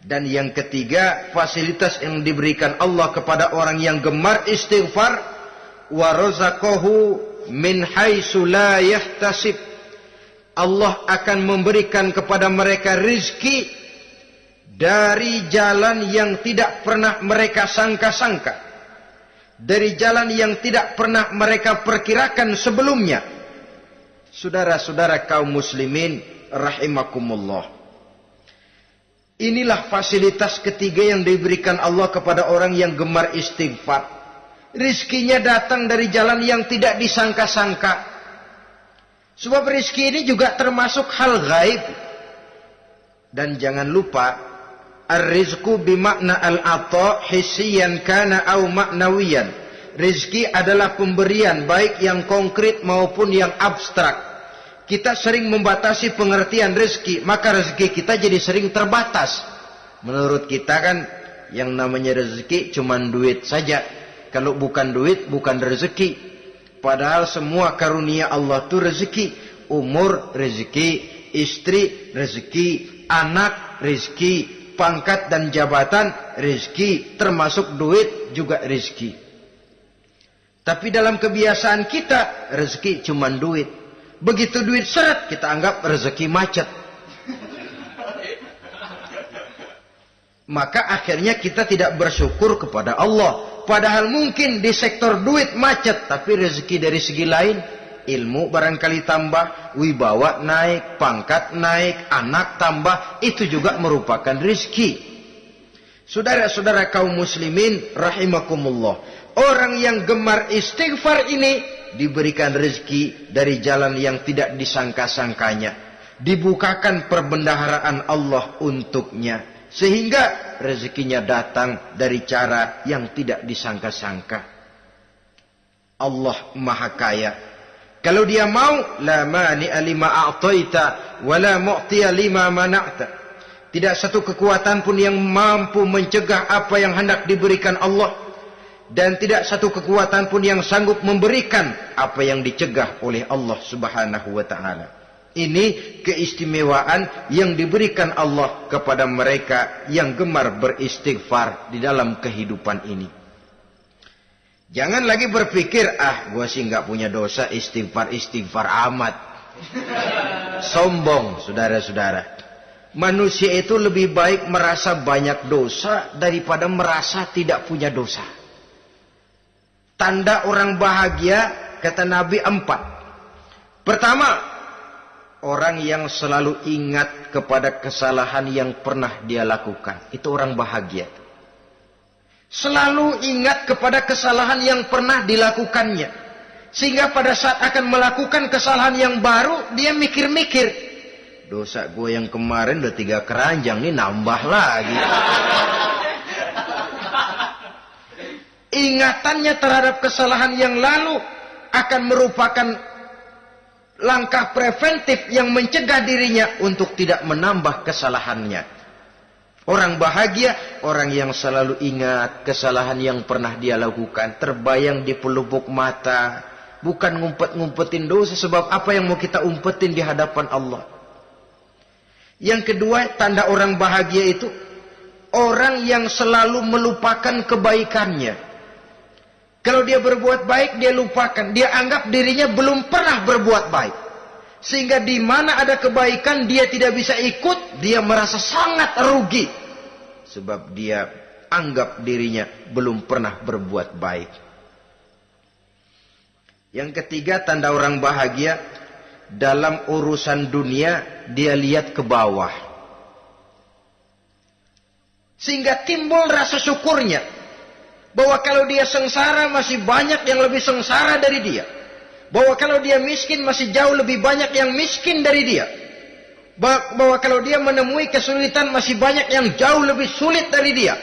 B: Dan yang ketiga, fasilitas yang diberikan Allah kepada orang yang gemar istighfar, wa razaqahu min haitsu la yahtasib. Allah akan memberikan kepada mereka rizki dari jalan yang tidak pernah mereka sangka-sangka, dari jalan yang tidak pernah mereka perkirakan sebelumnya. Saudara-saudara kaum muslimin rahimakumullah, inilah fasilitas ketiga yang diberikan Allah kepada orang yang gemar istighfar. Rizkinya datang dari jalan yang tidak disangka-sangka. Sebab rizki ini juga termasuk hal gaib. Dan jangan lupa, ar-rizku bimakna al-ata hissiyan kana au ma'nawiyan. Rizki adalah pemberian, baik yang konkret maupun yang abstrak. Kita sering membatasi pengertian rizki, maka rezeki kita jadi sering terbatas. Menurut kita kan yang namanya rezeki cuma duit saja. Kalau bukan duit, bukan rezeki. Padahal semua karunia Allah itu rezeki. Umur, rezeki. Istri, rezeki. Anak, rezeki. Pangkat dan jabatan, rezeki. Termasuk duit juga rezeki. Tapi dalam kebiasaan kita, rezeki cuma duit. Begitu duit seret, kita anggap rezeki macet. Maka akhirnya kita tidak bersyukur kepada Allah. Padahal mungkin di sektor duit macet, tapi rezeki dari segi lain, ilmu barangkali tambah, wibawa naik, pangkat naik, anak tambah, itu juga merupakan rezeki. Saudara-saudara kaum muslimin rahimakumullah, orang yang gemar istighfar ini diberikan rezeki dari jalan yang tidak disangka-sangkanya. Dibukakan perbendaharaan Allah untuknya. Sehingga rezekinya datang dari cara yang tidak disangka-sangka. Allah Maha Kaya. Kalau dia mau, la mani'a lima a'taita wa la mu'tiya lima mana'ta. Tidak satu kekuatan pun yang mampu mencegah apa yang hendak diberikan Allah, dan tidak satu kekuatan pun yang sanggup memberikan apa yang dicegah oleh Allah Subhanahu wa taala. Ini keistimewaan yang diberikan Allah kepada mereka yang gemar beristighfar di dalam kehidupan ini. Jangan lagi berpikir, gua sih nggak punya dosa, istighfar amat. Sombong, saudara-saudara. Manusia itu lebih baik merasa banyak dosa daripada merasa tidak punya dosa. Tanda orang bahagia, kata Nabi, 4. Pertama, orang yang selalu ingat kepada kesalahan yang pernah dia lakukan. Itu orang bahagia. Selalu ingat kepada kesalahan yang pernah dilakukannya. Sehingga pada saat akan melakukan kesalahan yang baru, dia mikir-mikir. Dosa gue yang kemarin udah 3 keranjang, nih nambah lagi. Ingatannya terhadap kesalahan yang lalu akan merupakan langkah preventif yang mencegah dirinya untuk tidak menambah kesalahannya. Orang bahagia, orang yang selalu ingat kesalahan yang pernah dia lakukan, terbayang di pelupuk mata, bukan ngumpet-ngumpetin dosa. Sebab apa yang mau kita umpetin di hadapan Allah? Yang kedua, tanda orang bahagia itu orang yang selalu melupakan kebaikannya. Kalau dia berbuat baik, dia lupakan. Dia anggap dirinya belum pernah berbuat baik. Sehingga di mana ada kebaikan, dia tidak bisa ikut. Dia merasa sangat rugi. Sebab dia anggap dirinya belum pernah berbuat baik. Yang ketiga, tanda orang bahagia. Dalam urusan dunia, dia lihat ke bawah. Sehingga timbul rasa syukurnya. Bahwa kalau dia sengsara masih banyak yang lebih sengsara dari dia. Bahwa kalau dia miskin masih jauh lebih banyak yang miskin dari dia. Bahwa kalau dia menemui kesulitan masih banyak yang jauh lebih sulit dari dia.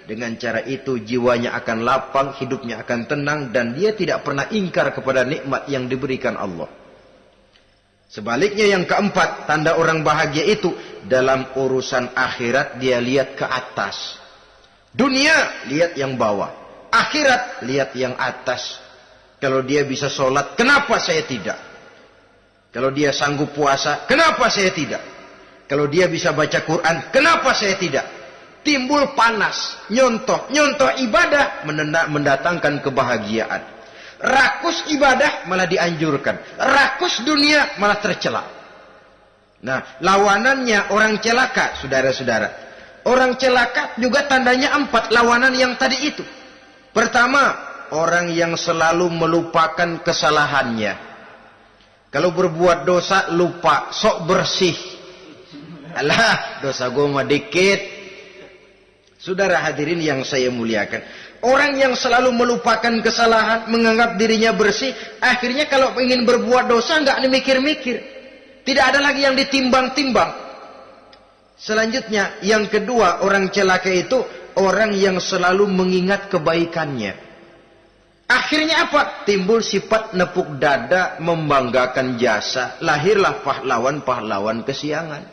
B: Dengan cara itu jiwanya akan lapang, hidupnya akan tenang, dan dia tidak pernah ingkar kepada nikmat yang diberikan Allah. Sebaliknya yang keempat, tanda orang bahagia itu dalam urusan akhirat dia lihat ke atas. Dunia, lihat yang bawah. Akhirat, lihat yang atas. Kalau dia bisa sholat, kenapa saya tidak? Kalau dia sanggup puasa, kenapa saya tidak? Kalau dia bisa baca Quran, kenapa saya tidak? Timbul panas, nyontoh ibadah mendatangkan kebahagiaan. Rakus ibadah malah dianjurkan. Rakus dunia malah tercela. Nah, lawanannya orang celaka, saudara-saudara. Orang celaka juga tandanya 4 lawanan yang tadi itu. Pertama, orang yang selalu melupakan kesalahannya. Kalau berbuat dosa lupa, sok bersih. Alah, dosa gue mah dikit. Saudara hadirin yang saya muliakan, orang yang selalu melupakan kesalahan, menganggap dirinya bersih, akhirnya kalau ingin berbuat dosa nggak dimikir-mikir. Tidak ada lagi yang ditimbang-timbang. Selanjutnya, yang kedua, orang celaka itu orang yang selalu mengingat kebaikannya. Akhirnya apa? Timbul sifat nepuk dada, membanggakan jasa. Lahirlah pahlawan-pahlawan kesiangan.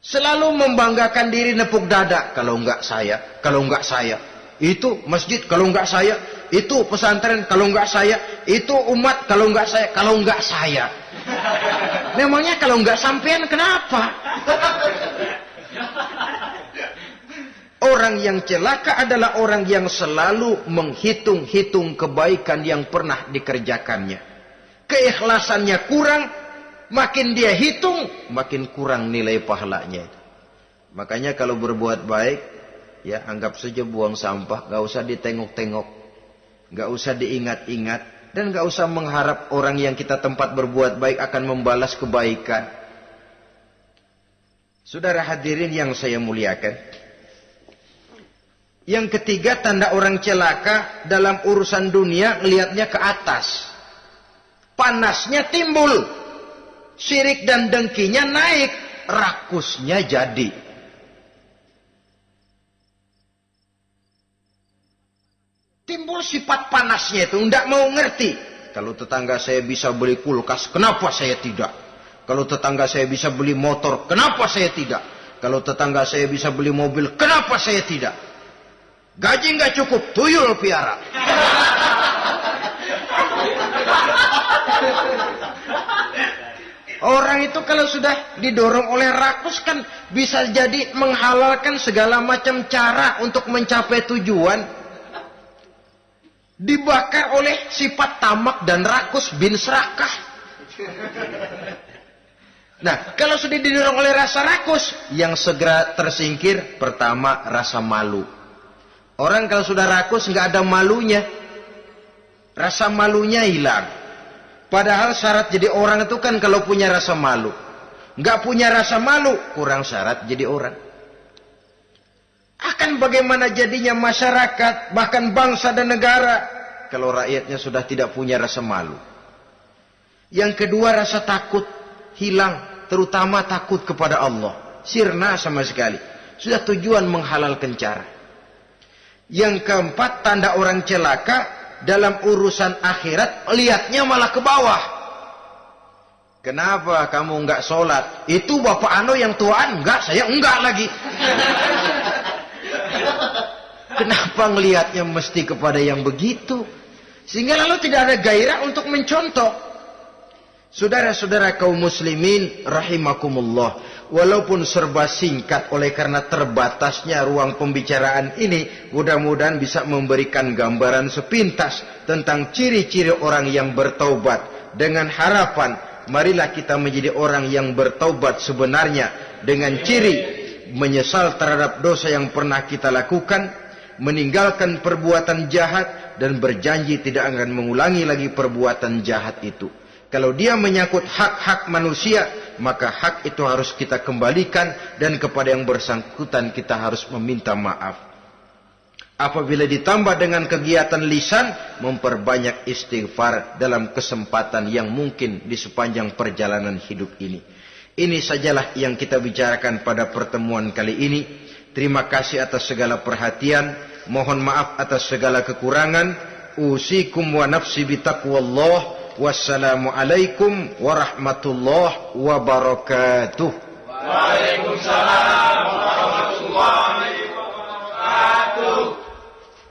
B: Selalu membanggakan diri, nepuk dada. Kalau enggak saya, kalau enggak saya. Itu masjid, kalau enggak saya. Itu pesantren, kalau enggak saya. Itu umat, kalau enggak saya. Kalau enggak saya. Memangnya kalau enggak sampean kenapa? Orang yang celaka adalah orang yang selalu menghitung-hitung kebaikan yang pernah dikerjakannya. Keikhlasannya kurang, makin dia hitung, makin kurang nilai pahalanya. Makanya kalau berbuat baik, ya anggap saja buang sampah, gak usah ditengok-tengok, gak usah diingat-ingat, dan gak usah mengharap orang yang kita tempat berbuat baik akan membalas kebaikan. Saudara hadirin yang saya muliakan, yang ketiga, tanda orang celaka dalam urusan dunia ngelihatnya ke atas. Panasnya timbul. Syirik dan dengkinya naik. Rakusnya jadi. Timbul sifat panasnya itu. Tidak mau ngerti. Kalau tetangga saya bisa beli kulkas, kenapa saya tidak? Kalau tetangga saya bisa beli motor, kenapa saya tidak? Kalau tetangga saya bisa beli mobil, kenapa saya tidak? Gaji nggak cukup, tuyul piara. Orang itu kalau sudah didorong oleh rakus kan bisa jadi menghalalkan segala macam cara untuk mencapai tujuan. Dibakar oleh sifat tamak dan rakus bin serakah. Nah, kalau sudah didorong oleh rasa rakus, yang segera tersingkir pertama rasa malu. Orang kalau sudah rakus nggak ada malunya, rasa malunya hilang. Padahal syarat jadi orang itu kan kalau punya rasa malu. Nggak punya rasa malu, kurang syarat jadi orang. Akan bagaimana jadinya masyarakat, bahkan bangsa dan negara, kalau rakyatnya sudah tidak punya rasa malu. Yang kedua, rasa takut hilang, terutama takut kepada Allah. Sirna sama sekali. Sudah tujuan menghalalkan cara. Yang keempat, tanda orang celaka dalam urusan akhirat, lihatnya malah ke bawah. Kenapa kamu enggak sholat? Itu bapak anu yang tuaan, enggak, saya enggak lagi. Kenapa ngelihatnya mesti kepada yang begitu? Sehingga lalu tidak ada gairah untuk mencontoh. Saudara-saudara kaum muslimin rahimakumullah, walaupun serba singkat oleh karena terbatasnya ruang pembicaraan ini, mudah-mudahan bisa memberikan gambaran sepintas tentang ciri-ciri orang yang bertaubat. Dengan harapan, marilah kita menjadi orang yang bertaubat sebenarnya, dengan ciri menyesal terhadap dosa yang pernah kita lakukan, meninggalkan perbuatan jahat, dan berjanji tidak akan mengulangi lagi perbuatan jahat itu. Kalau dia menyangkut hak-hak manusia, maka hak itu harus kita kembalikan, dan kepada yang bersangkutan kita harus meminta maaf. Apabila ditambah dengan kegiatan lisan, memperbanyak istighfar dalam kesempatan yang mungkin di sepanjang perjalanan hidup ini. Ini sajalah yang kita bicarakan pada pertemuan kali ini. Terima kasih atas segala perhatian. Mohon maaf atas segala kekurangan. Usikum wa nafsi bitaqwallah. Wassalamualaikum warahmatullahi wabarakatuh.
C: Waalaikumsalam warahmatullahi